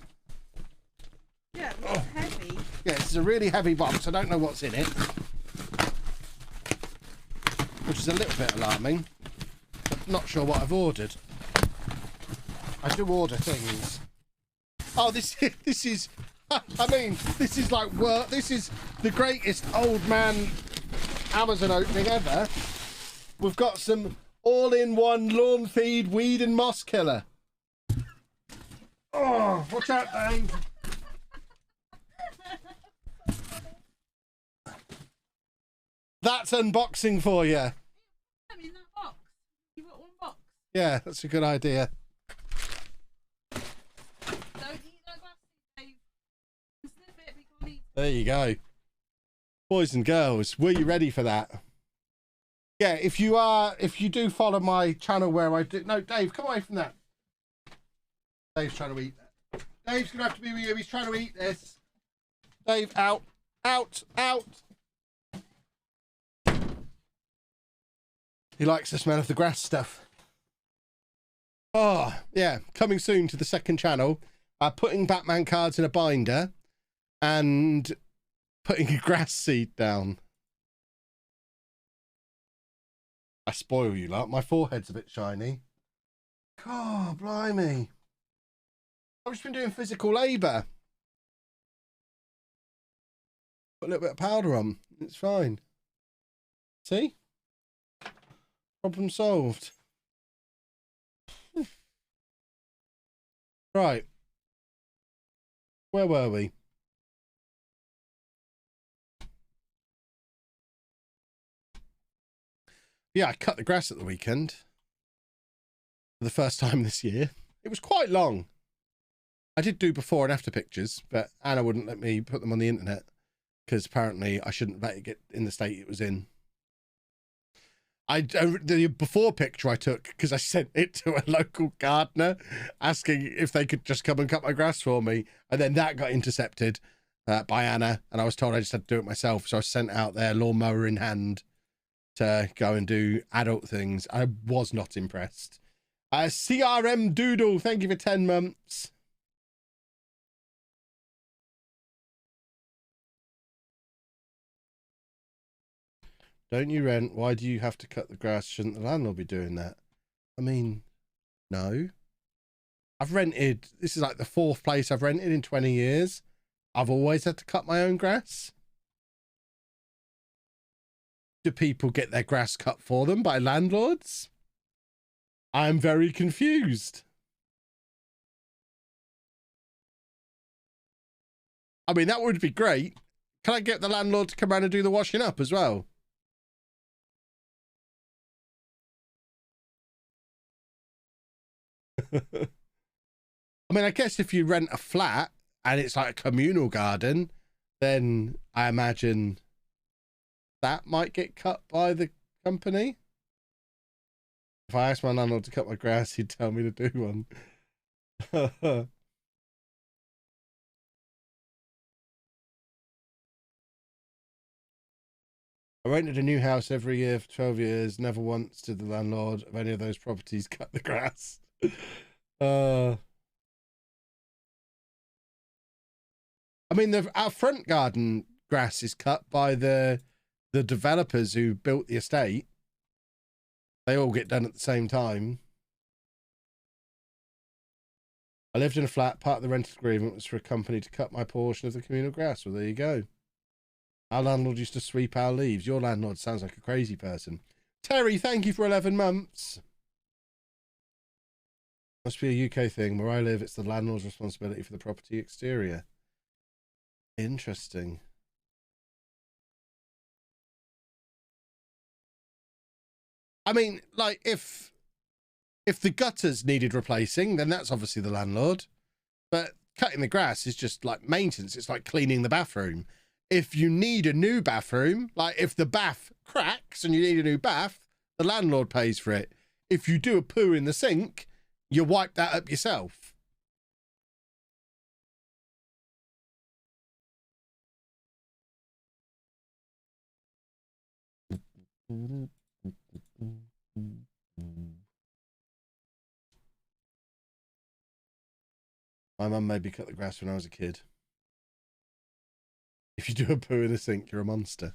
Yeah, it's heavy. Yeah, it's a really heavy box. I don't know what's in it. Which is a little bit alarming. I'm not sure what I've ordered. I do order things. Oh, this is... I mean, this is like work. This is the greatest old man Amazon opening ever. We've got some all-in-one lawn feed, weed and moss killer. Oh, watch out, Dave. That's unboxing for you. In that box. You got one box. Yeah, that's a good idea. Don't eat that glass, Dave. Sniff it, we can't eat. There you go. Boys and girls, were you ready for that? Yeah, if you do follow my channel where I do... No, Dave, come away from that. Dave's trying to eat that. Dave's going to have to be with you. He's trying to eat this. Dave, out. Out. Out. He likes the smell of the grass stuff. Oh, yeah. Coming soon to the second channel. Putting Batman cards in a binder and putting a grass seed down. I spoil you lot. My forehead's a bit shiny. God, blimey. I've just been doing physical labour. Put a little bit of powder on. It's fine. See? Problem solved. Right. Where were we? Yeah, I cut the grass at the weekend. For the first time this year. It was quite long. I did do before and after pictures, but Anna wouldn't let me put them on the internet because apparently I shouldn't let it get in the state it was in. The before picture I took because I sent it to a local gardener asking if they could just come and cut my grass for me, and then that got intercepted by Anna, and I was told I just had to do it myself. So I was sent out there, lawnmower in hand, to go and do adult things. I was not impressed. CRM Doodle, thank you for 10 months. Don't you rent? Why do you have to cut the grass? Shouldn't the landlord be doing that? I mean, no. I've rented, this is like the 4th place I've rented in 20 years. I've always had to cut my own grass. Do people get their grass cut for them by landlords? I'm very confused. I mean, that would be great. Can I get the landlord to come around and do the washing up as well? I mean, I guess if you rent a flat and it's like a communal garden, then I imagine that might get cut by the company. If I asked my landlord to cut my grass, he'd tell me to do one. I rented a new house every year for 12 years. Never once did the landlord of any of those properties cut the grass. I mean, our front garden grass is cut by the developers who built the estate. They all get done at the same time. I lived in a flat. Part of the rental agreement was for a company to cut my portion of the communal grass. Well, there you go. Our landlord used to sweep our leaves. Your landlord sounds like a crazy person. Terry, thank you for 11 months. Must be a UK thing. Where I live, it's the landlord's responsibility for the property exterior. Interesting. I mean, like, if the gutters needed replacing, then that's obviously the landlord. But cutting the grass is just like maintenance. It's like cleaning the bathroom. If you need a new bathroom, like if the bath cracks and you need a new bath, the landlord pays for it. If you do a poo in the sink, you wipe that up yourself. My mum made me cut the grass when I was a kid. If you do a poo in a sink, you're a monster.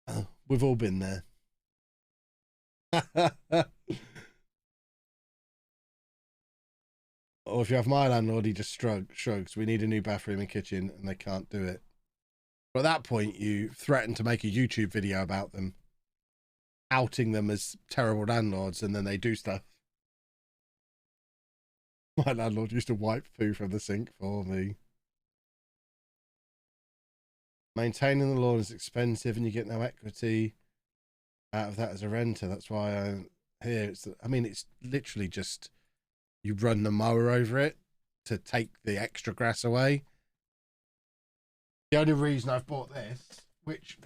Oh, we've all been there. Or if you have my landlord, he just shrugs. We need a new bathroom and kitchen, and they can't do it. But at that point, you threaten to make a YouTube video about them, outing them as terrible landlords, and then they do stuff. My landlord used to wipe poo from the sink for me. Maintaining the lawn is expensive, and you get no equity out of that as a renter. That's why I'm here. I mean, it's literally just you run the mower over it to take the extra grass away. The only reason I've bought this, which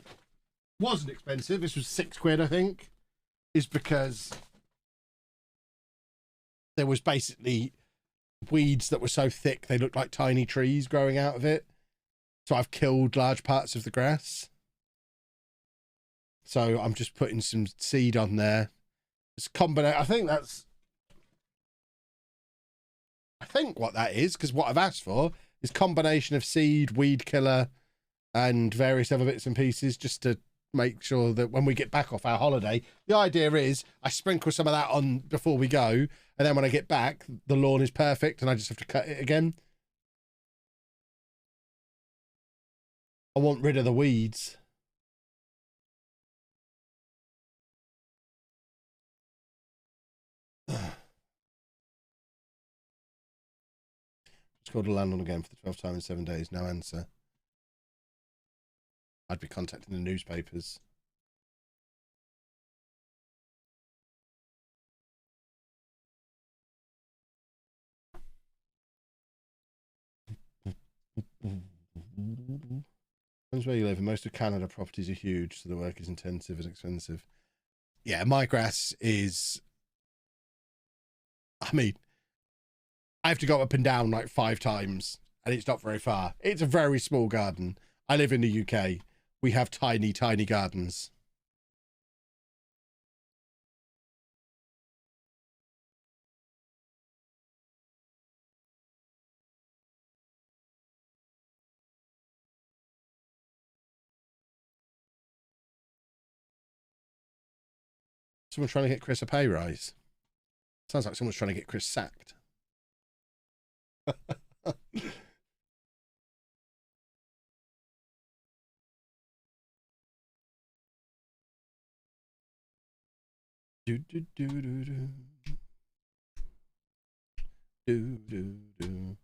wasn't expensive, this was £6, I think, is because there was basically weeds that were so thick they looked like tiny trees growing out of it. So I've killed large parts of the grass. So I'm just putting some seed on there. It's combination. I think what that is, because what I've asked for is combination of seed, weed killer, and various other bits and pieces, just to make sure that when we get back off our holiday, the idea is I sprinkle some of that on before we go, and then when I get back, the lawn is perfect, and I just have to cut it again. I want rid of the weeds. Just called a landlord again for the 12th time in 7 days. No answer. I'd be contacting the newspapers. Depends where you live. In most of Canada, properties are huge, so the work is intensive and expensive. Yeah, my grass is... I mean, I have to go up and down like 5 times, and it's not very far. It's a very small garden. I live in the UK. We have tiny, tiny gardens. Someone's trying to get Chris a pay rise. Sounds like someone's trying to get Chris sacked. Do, do, do, do, do. Do, do, do.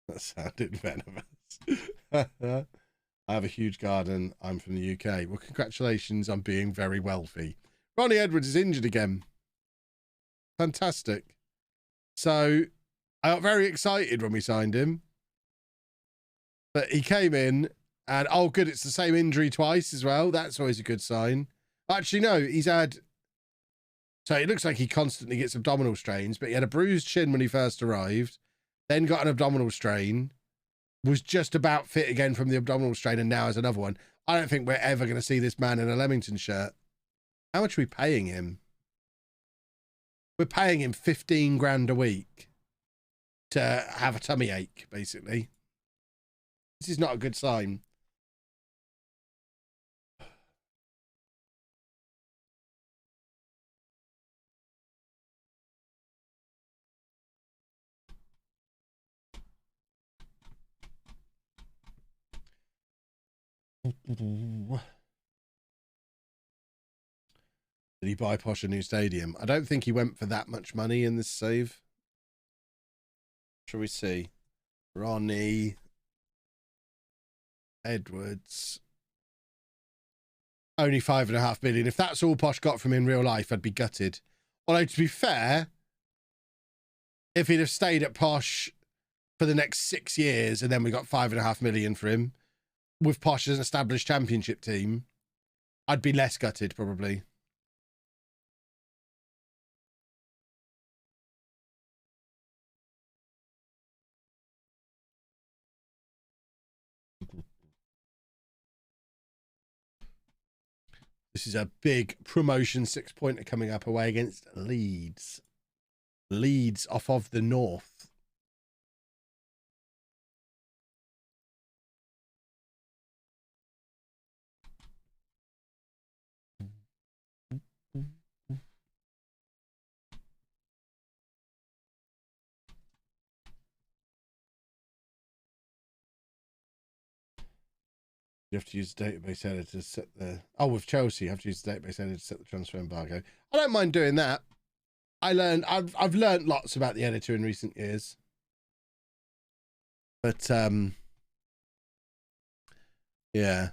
That sounded venomous. I have a huge garden. I'm from the UK. Well, congratulations on being very wealthy. Ronnie Edwards is injured again. Fantastic. So I got very excited when we signed him. But he came in and, oh, good, it's the same injury twice as well. That's always a good sign. Actually, no, he's had So it looks like he constantly gets abdominal strains, but he had a bruised shin when he first arrived, then got an abdominal strain, was just about fit again from the abdominal strain, and now has another one. I don't think we're ever going to see this man in a Leamington shirt. How much are we paying him? We're paying him 15 grand a week to have a tummy ache, basically. This is not a good sign. Did he buy Posh a new stadium? I don't think he went for that much money in this save. Shall we see? Ronnie Edwards. Only 5.5 million. If that's all Posh got from in real life, I'd be gutted. Although, to be fair, if he'd have stayed at Posh for the next 6 years and then we got 5.5 million for him, with Posh as an established championship team, I'd be less gutted, probably. This is a big promotion 6-pointer coming up away against Leeds. Leeds off of the north. You have to use the database editor to set the... Oh, with Chelsea, you have to use the database editor to set the transfer embargo. I don't mind doing that. I've learned lots about the editor in recent years. But, yeah.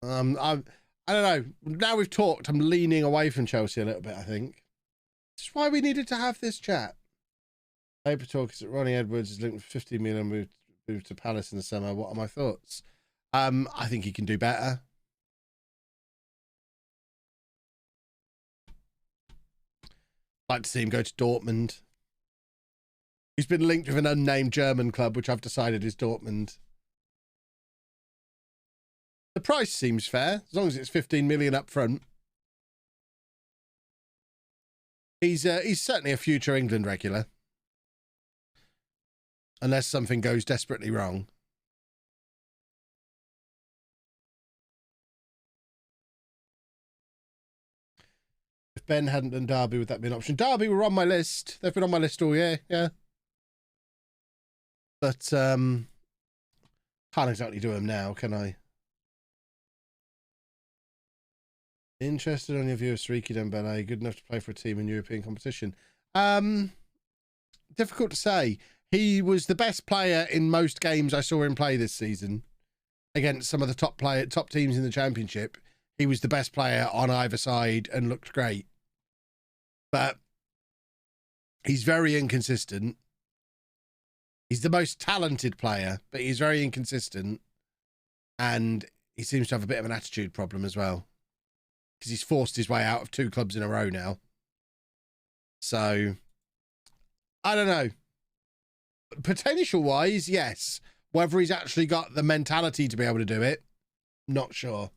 I don't know. Now we've talked, I'm leaning away from Chelsea a little bit, I think. This is why we needed to have this chat. Paper talk is that Ronnie Edwards is linked with 50 million moved to Palace in the summer. What are my thoughts? I think he can do better. I'd like to see him go to Dortmund. He's been linked with an unnamed German club, which I've decided is Dortmund. The price seems fair, as long as it's 15 million up front. He's certainly a future England regular. Unless something goes desperately wrong. If Ben hadn't done Derby, would that be an option? Derby were on my list. They've been on my list all year, yeah. But can't exactly do them now, can I? Interested on your view of Sriki Dembele, good enough to play for a team in European competition? Difficult to say. He was the best player in most games I saw him play this season against some of the top teams in the Championship. He was the best player on either side and looked great. But he's very inconsistent. He's the most talented player, but he's very inconsistent. And he seems to have a bit of an attitude problem as well. Because he's forced his way out of 2 clubs in a row now. So, I don't know. Potential-wise, yes. Whether he's actually got the mentality to be able to do it, not sure.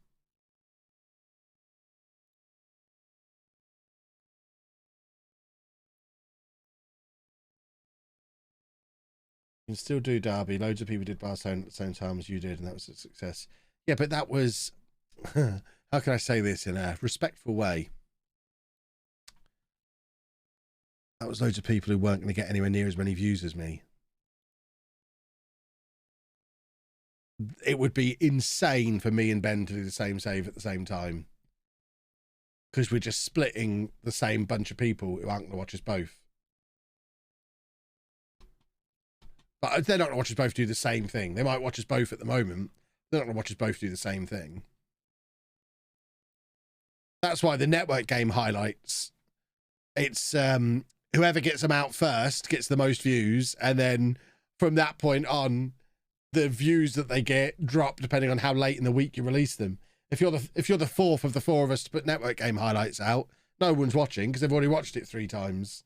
You can still do Derby. Loads of people did Barcelona at the same time as you did, and that was a success. Yeah, but that was... how can I say this in a respectful way? That was loads of people who weren't going to get anywhere near as many views as me. It would be insane for me and Ben to do the same save at the same time. Because we're just splitting the same bunch of people who aren't going to watch us both. But they're not going to watch us both do the same thing. They might watch us both at the moment. They're not going to watch us both do the same thing. That's why the network game highlights, it's whoever gets them out first gets the most views, and then from that point on, the views that they get drop depending on how late in the week you release them. If you're the 4th of the 4 of us to put network game highlights out, No one's watching because they've already watched it 3 times.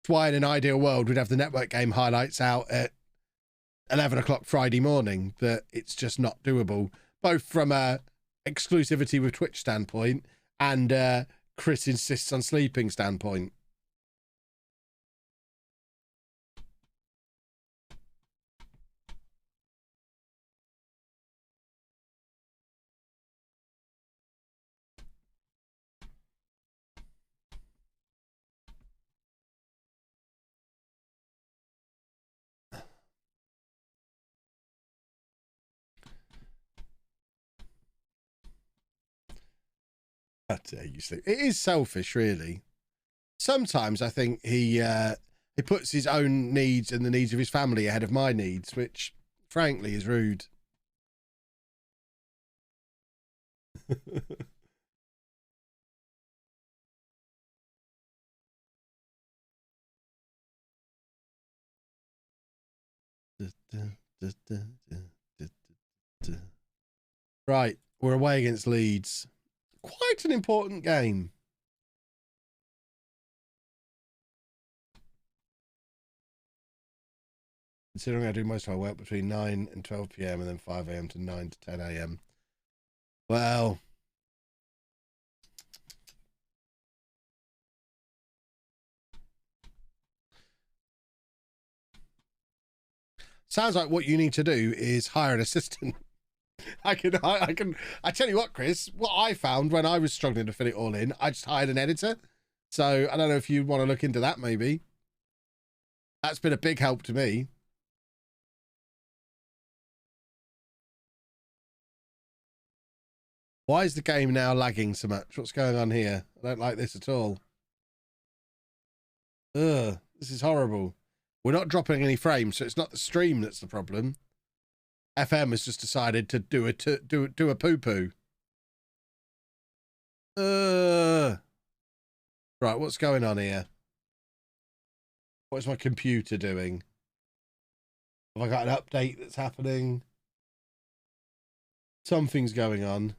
That's why in an ideal world we'd have the network game highlights out at 11 o'clock Friday morning, but it's just not doable, both from a exclusivity with Twitch standpoint and Chris insists on sleeping standpoint. How dare you sleep? It is selfish, really. Sometimes I think he puts his own needs and the needs of his family ahead of my needs, which, frankly, is rude. Right, we're away against Leeds. Quite an important game. Considering I do most of my work between 9 and 12 p.m. and then 5 a.m. to 9 to 10 a.m. Well, sounds like what you need to do is hire an assistant. I tell you what, Chris, what I found when I was struggling to fit it all in, I just hired an editor. So I don't know if you want to look into that, maybe. That's been a big help to me. Why is the game now lagging so much? What's going on here? I don't like this at all. Ugh, this is horrible. We're not dropping any frames, so it's not the stream that's the problem. FM has just decided to do a poo-poo. Right, what's going on here? What's my computer doing? Have I got an update that's happening? Something's going on.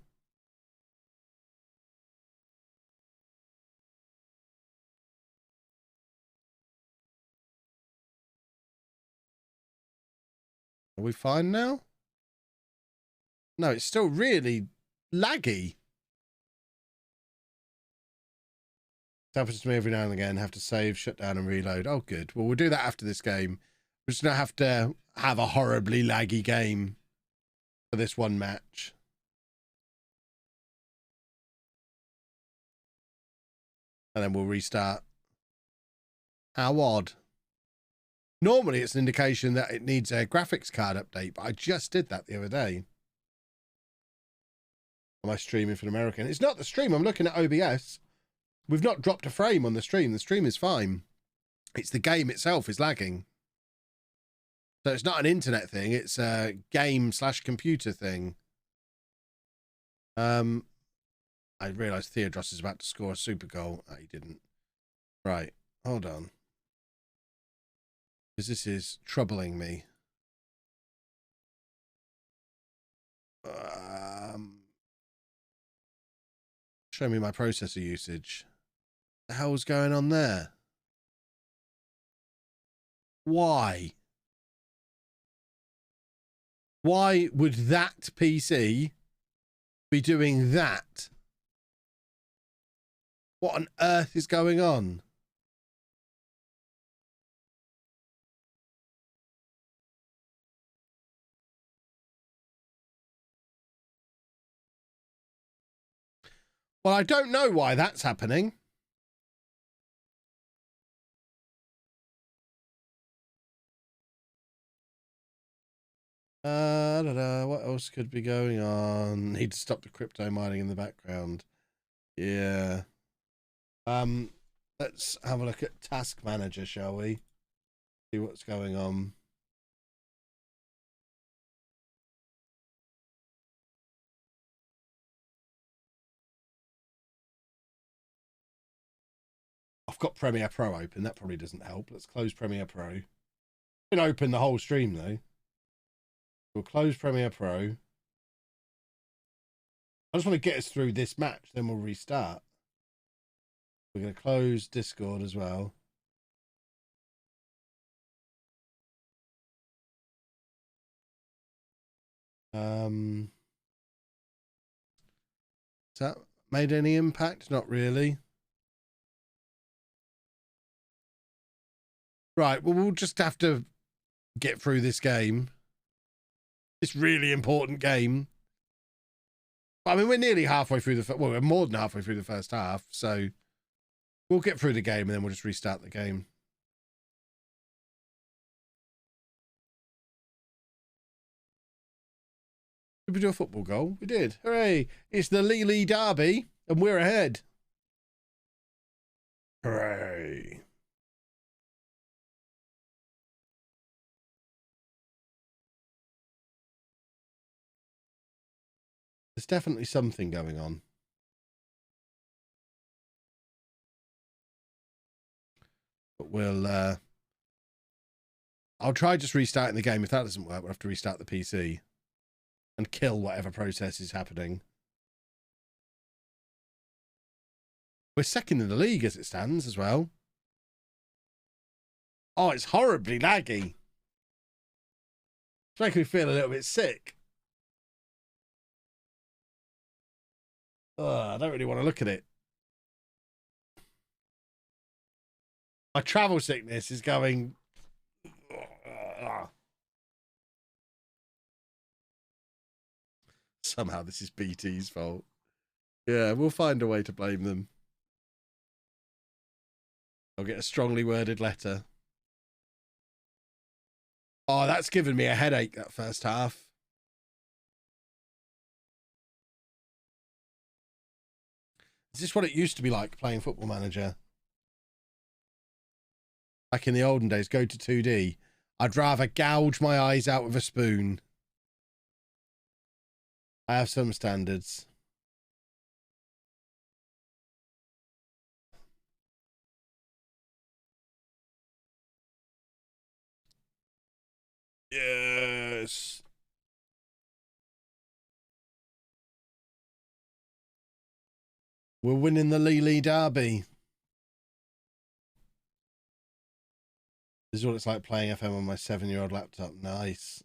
Are we fine now? No, it's still really laggy. It happens to me every now and again. Have to save, shut down, and reload. Oh, good. Well, we'll do that after this game. We're just going to have a horribly laggy game for this one match. And then we'll restart. How odd. Normally, it's an indication that it needs a graphics card update, but I just did that the other day. Am I streaming for an American? It's not the stream. I'm looking at OBS. We've not dropped a frame on the stream. The stream is fine. It's the game itself is lagging. So it's not an internet thing. It's a game/computer thing. I realised Theodros is about to score a super goal. Oh, he didn't. Right. Hold on. Because this is troubling me. Show me my processor usage. The hell's going on there? Why? Why would that PC be doing that? What on earth is going on? Well, I don't know why that's happening. What else could be going on? Need to stop the crypto mining in the background. Yeah. Let's have a look at Task Manager, shall we? See what's going on. I've got Premiere Pro open. That probably doesn't help. Let's close Premiere Pro. Been open the whole stream though. We'll close Premiere Pro. I just want to get us through this match, then we'll restart. We're going to close Discord as well. Has that made any impact? Not really. Right, well, we'll just have to get through this game. This really important game. I mean, we're nearly halfway through the... Well, we're more than halfway through the first half, so we'll get through the game and then we'll just restart the game. Did we do a football goal? We did. Hooray. It's the Lee Derby, and we're ahead. Hooray. There's definitely something going on. But we'll... I'll try just restarting the game. If that doesn't work, we'll have to restart the PC. And kill whatever process is happening. We're second in the league as it stands as well. Oh, it's horribly laggy. It's making me feel a little bit sick. I don't really want to look at it. My travel sickness is going... Somehow this is BT's fault. Yeah, we'll find a way to blame them. I'll get a strongly worded letter. Oh, that's given me a headache, that first half. Is this what it used to be like playing Football Manager? Back in the olden days, go to 2D. I'd rather gouge my eyes out with a spoon. I have some standards. Yes. We're winning the Lee Derby. This is what it's like playing FM on my 7-year-old laptop. Nice.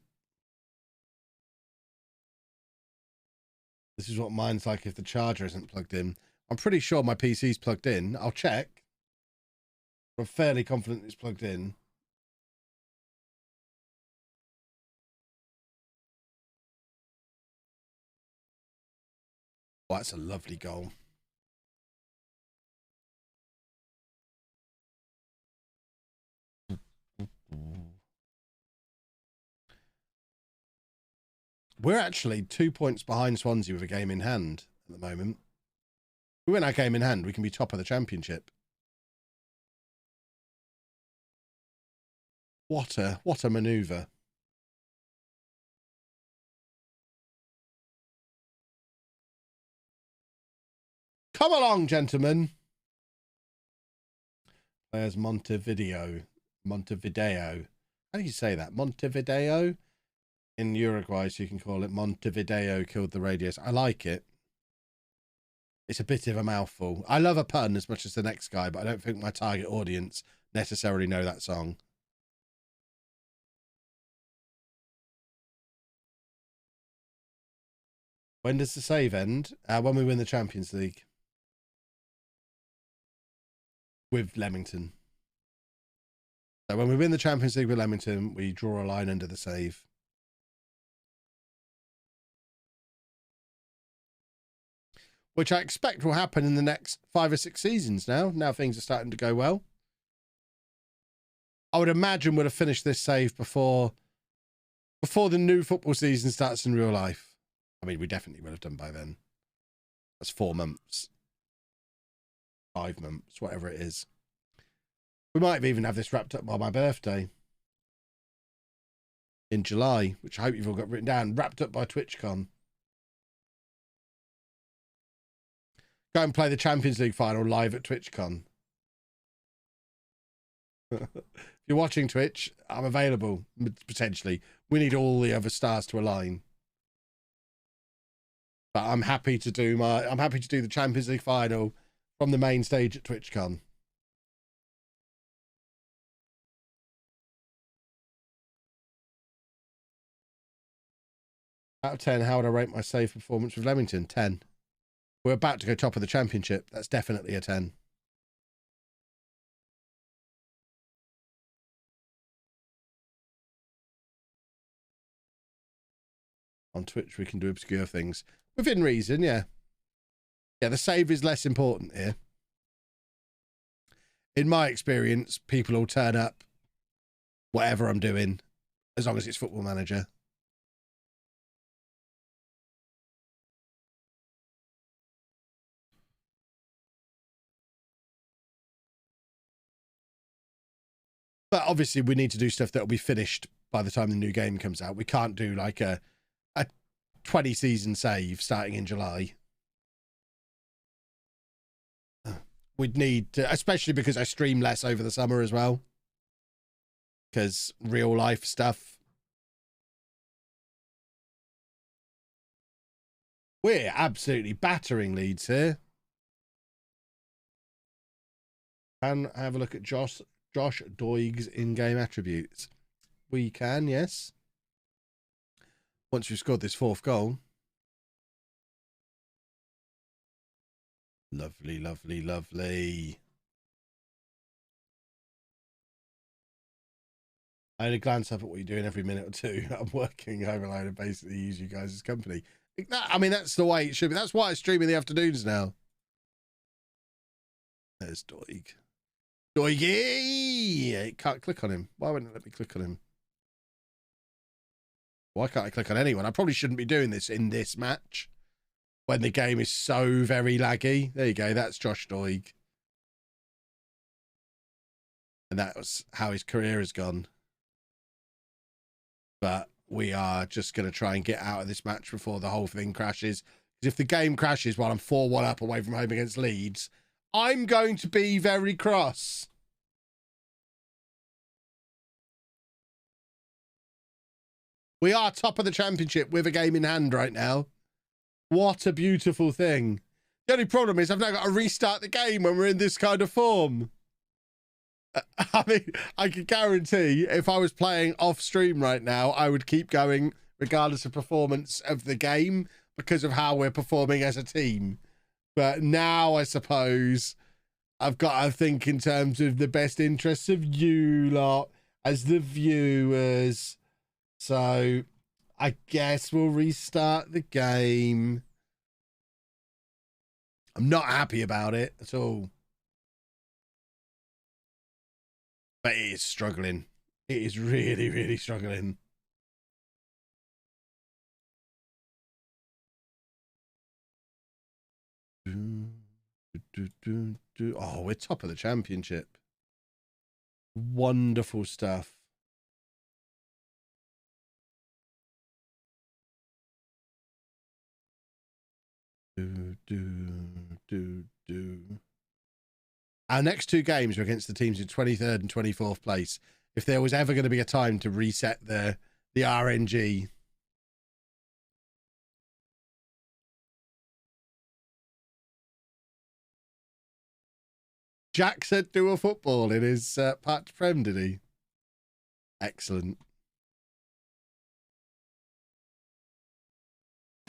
This is what mine's like if the charger isn't plugged in. I'm pretty sure my PC's plugged in. I'll check. I'm fairly confident it's plugged in. Oh, that's a lovely goal. We're actually 2 points behind Swansea with a game in hand at the moment. If we win our game in hand, we can be top of the championship. What a manoeuvre. Come along, gentlemen. There's Montevideo. Montevideo. How do you say that? Montevideo? In Uruguay, so you can call it Montevideo killed the radius. I like it. It's a bit of a mouthful. I love a pun as much as the next guy, but I don't think my target audience necessarily know that song. When does the save end? When we win the Champions League. With Leamington. So when we win the Champions League with Leamington, we draw a line under the save. Which I expect will happen in the next 5 or 6 seasons now. Now things are starting to go well. I would imagine we'll have finished this save before the new football season starts in real life. I mean, we definitely will have done by then. That's 4 months. 5 months, whatever it is. We might even have this wrapped up by my birthday. In July, which I hope you've all got written down. Wrapped up by TwitchCon. Go and play the Champions League final live at TwitchCon. If you're watching Twitch, I'm available, potentially. We need all the other stars to align. But I'm happy to do the Champions League final from the main stage at TwitchCon. Out of 10, how would I rate my save performance with Leamington? 10. We're about to go top of the championship. That's definitely a 10. On Twitch, we can do obscure things. Within reason, yeah. Yeah, the save is less important here. In my experience, people will turn up whatever I'm doing, as long as it's Football Manager. But obviously, we need to do stuff that will be finished by the time the new game comes out. We can't do like a 20 season save starting in July. We'd need to, especially because I stream less over the summer as well. Because real life stuff. We're absolutely battering Leeds here. Can I have a look at Josh Doig's in-game attributes? We can, yes. Once you've scored this 4th goal. Lovely, lovely, lovely. I had a glance up at what you're doing every minute or two. I'm working overload and basically use you guys as company. I mean, that's the way it should be. That's why I stream in the afternoons now. There's Doig. Doigy! Can't click on him. Why wouldn't it let me click on him? Why can't I click on anyone? I probably shouldn't be doing this in this match when the game is so very laggy. There you go. That's Josh Doig. And that was how his career has gone. But we are just going to try and get out of this match before the whole thing crashes. Because if the game crashes while I'm 4-1 up away from home against Leeds, I'm going to be very cross. We are top of the championship with a game in hand right now. What a beautiful thing. The only problem is I've now got to restart the game when we're in this kind of form. I mean, I can guarantee if I was playing off stream right now, I would keep going regardless of performance of the game because of how we're performing as a team. But now I suppose I've got to think in terms of the best interests of you lot as the viewers. So I guess we'll restart the game. I'm not happy about it at all. But it is struggling. It is really, really struggling. Oh, we're top of the championship. Wonderful stuff. Our next 2 games are against the teams in 23rd and 24th place. If there was ever going to be a time to reset the RNG. Jack said do a football in his part to Prem, did he? Excellent.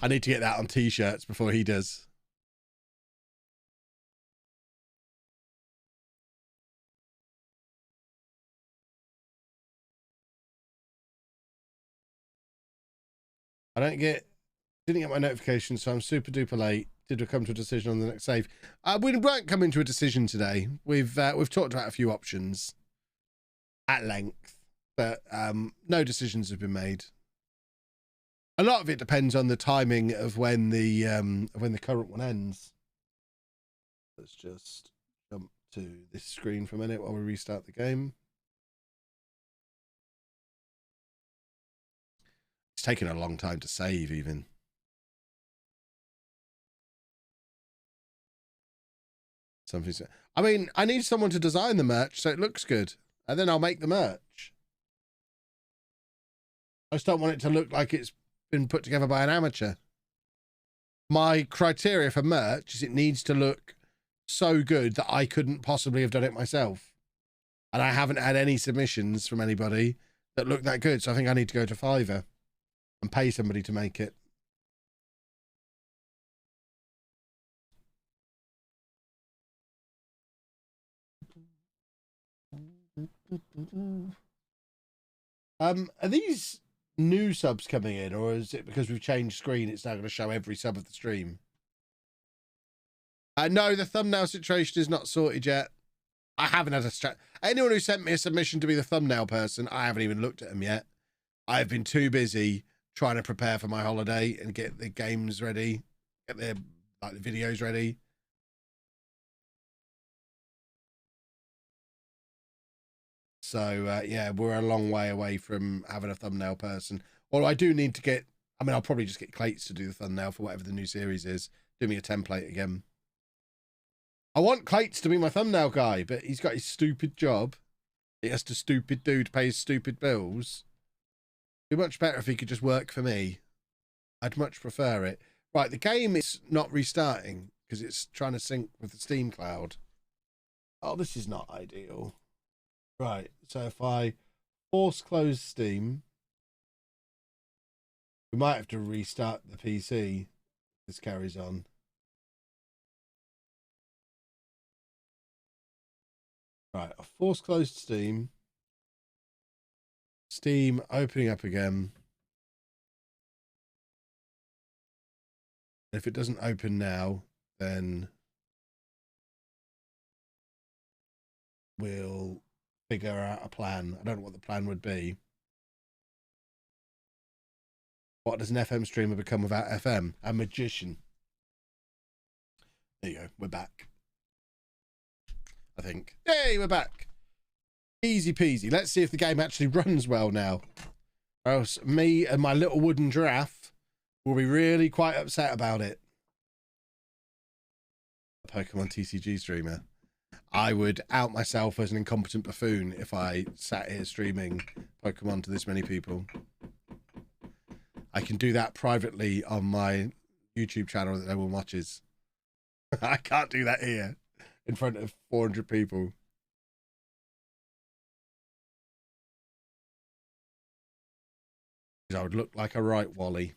I need to get that on t-shirts before he does. Didn't get my notification, so I'm super duper late. Did we come to a decision on the next save? We weren't coming to a decision today. We've talked about a few options at length, but no decisions have been made. A lot of it depends on the timing of when the current one ends. Let's just jump to this screen for a minute while we restart the game. It's taking a long time to save, even. I mean, I need someone to design the merch so it looks good, and then I'll make the merch. I just don't want it to look like it's been put together by an amateur. My criteria for merch is it needs to look so good that I couldn't possibly have done it myself. And I haven't had any submissions from anybody that look that good. So I think I need to go to Fiverr and pay somebody to make it. Are these new subs coming in, or is it because we've changed screen, it's now going to show every sub of the stream? No, the thumbnail situation is not sorted yet. I haven't had a anyone who sent me a submission to be the thumbnail person, I haven't even looked at them yet. I've been too busy trying to prepare for my holiday and get the games ready, get the videos ready. So yeah, we're a long way away from having a thumbnail person. Although I do need to get, I mean, I'll probably just get Clates to do the thumbnail for whatever the new series is. Do me a template again. I want Clates to be my thumbnail guy, but he's got his stupid job. He has to stupid do to pay his stupid bills. It'd be much better if he could just work for me. I'd much prefer it. Right, the game is not restarting because it's trying to sync with the Steam cloud. Oh, this is not ideal. Right, so if I force close Steam, we might have to restart the PC if this carries on. Right, I force closed Steam. Steam opening up again. If it doesn't open now, then we'll figure out a plan. I don't know what the plan would be. What does an FM streamer become without FM? A magician. There you go. We're back. I think. Hey, we're back. Easy peasy. Let's see if the game actually runs well now. Or else me and my little wooden giraffe will be really quite upset about it. Pokemon TCG streamer. I would out myself as an incompetent buffoon if I sat here streaming Pokemon to this many people. I can do that privately on my YouTube channel that no one watches. I can't do that here in front of 400 people. I would look like a right Wally.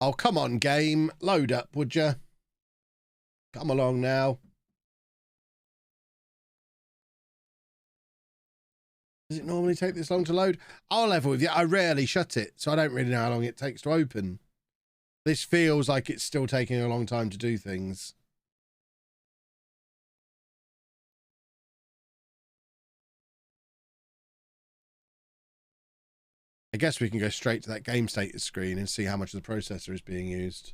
Oh, come on, game. Load up, would you? Come along now. Does it normally take this long to load? I'll level with you. I rarely shut it, so I don't really know how long it takes to open. This feels like it's still taking a long time to do things. I guess we can go straight to that game status screen and see how much of the processor is being used.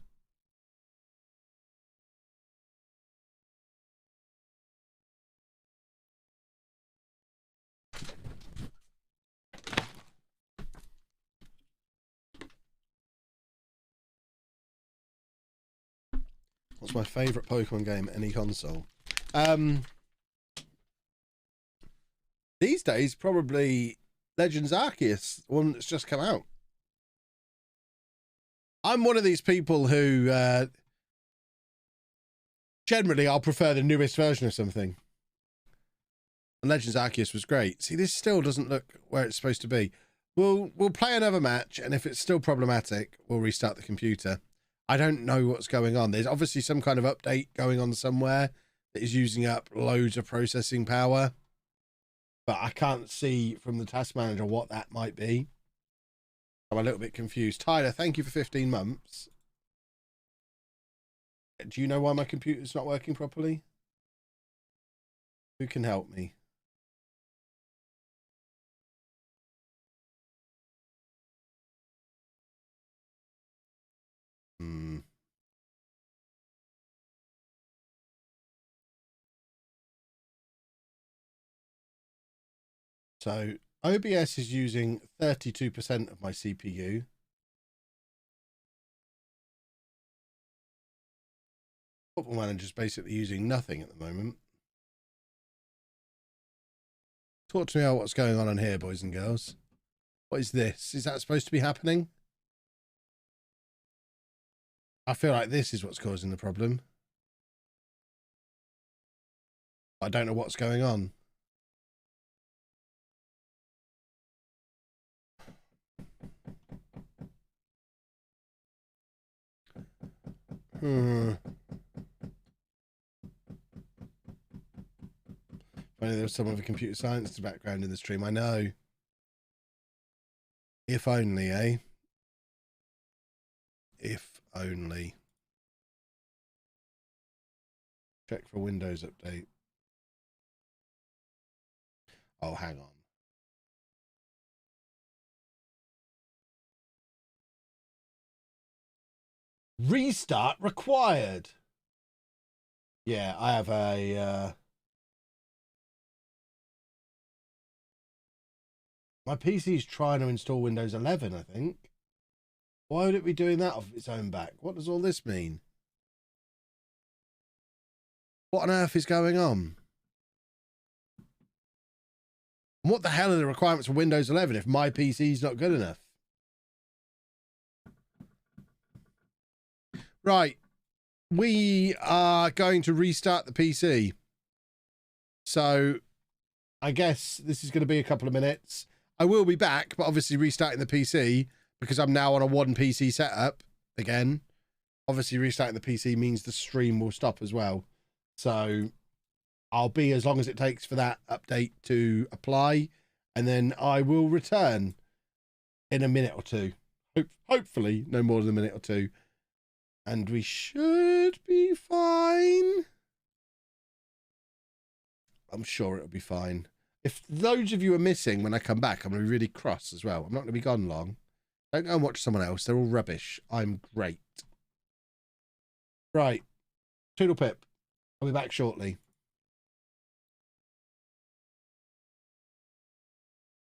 What's my favourite Pokemon game, any console? These days, probably Legends Arceus, one that's just come out. I'm one of these people who generally I'll prefer the newest version of something. And Legends Arceus was great. See, this still doesn't look where it's supposed to be. We'll play another match, and if it's still problematic, we'll restart the computer. I don't know what's going on. There's obviously some kind of update going on somewhere that is using up loads of processing power. But I can't see from the task manager what that might be. I'm a little bit confused. Tyler, thank you for 15 months. Do you know why my computer's not working properly? Who can help me? So OBS is using 32% of my CPU. Football Manager's basically using nothing at the moment. Talk to me about what's going on in here, boys and girls. What is this? Is that supposed to be happening? I feel like this is what's causing the problem. I don't know what's going on. Funny, there was some of a computer science background in the stream. I know. If only, eh? If only. Check for Windows update. Oh, hang on. Restart required. Yeah, I have a... My PC's trying to install Windows 11, I think. Why would it be doing that off its own back? What does all this mean? What on earth is going on? And what the hell are the requirements for Windows 11 if my PC's not good enough? Right. We are going to restart the PC. So I guess this is going to be a couple of minutes. I will be back, but obviously restarting the PC because I'm now on a one PC setup again. Obviously restarting the PC means the stream will stop as well. So I'll be as long as it takes for that update to apply, and then I will return in a minute or two. Hopefully no more than a minute or two. And we should be fine. I'm sure it'll be fine. If those of you are missing when I come back, I'm going to be really cross as well. I'm not going to be gone long. Don't go and watch someone else. They're all rubbish. I'm great. Right. Toodle pip. I'll be back shortly.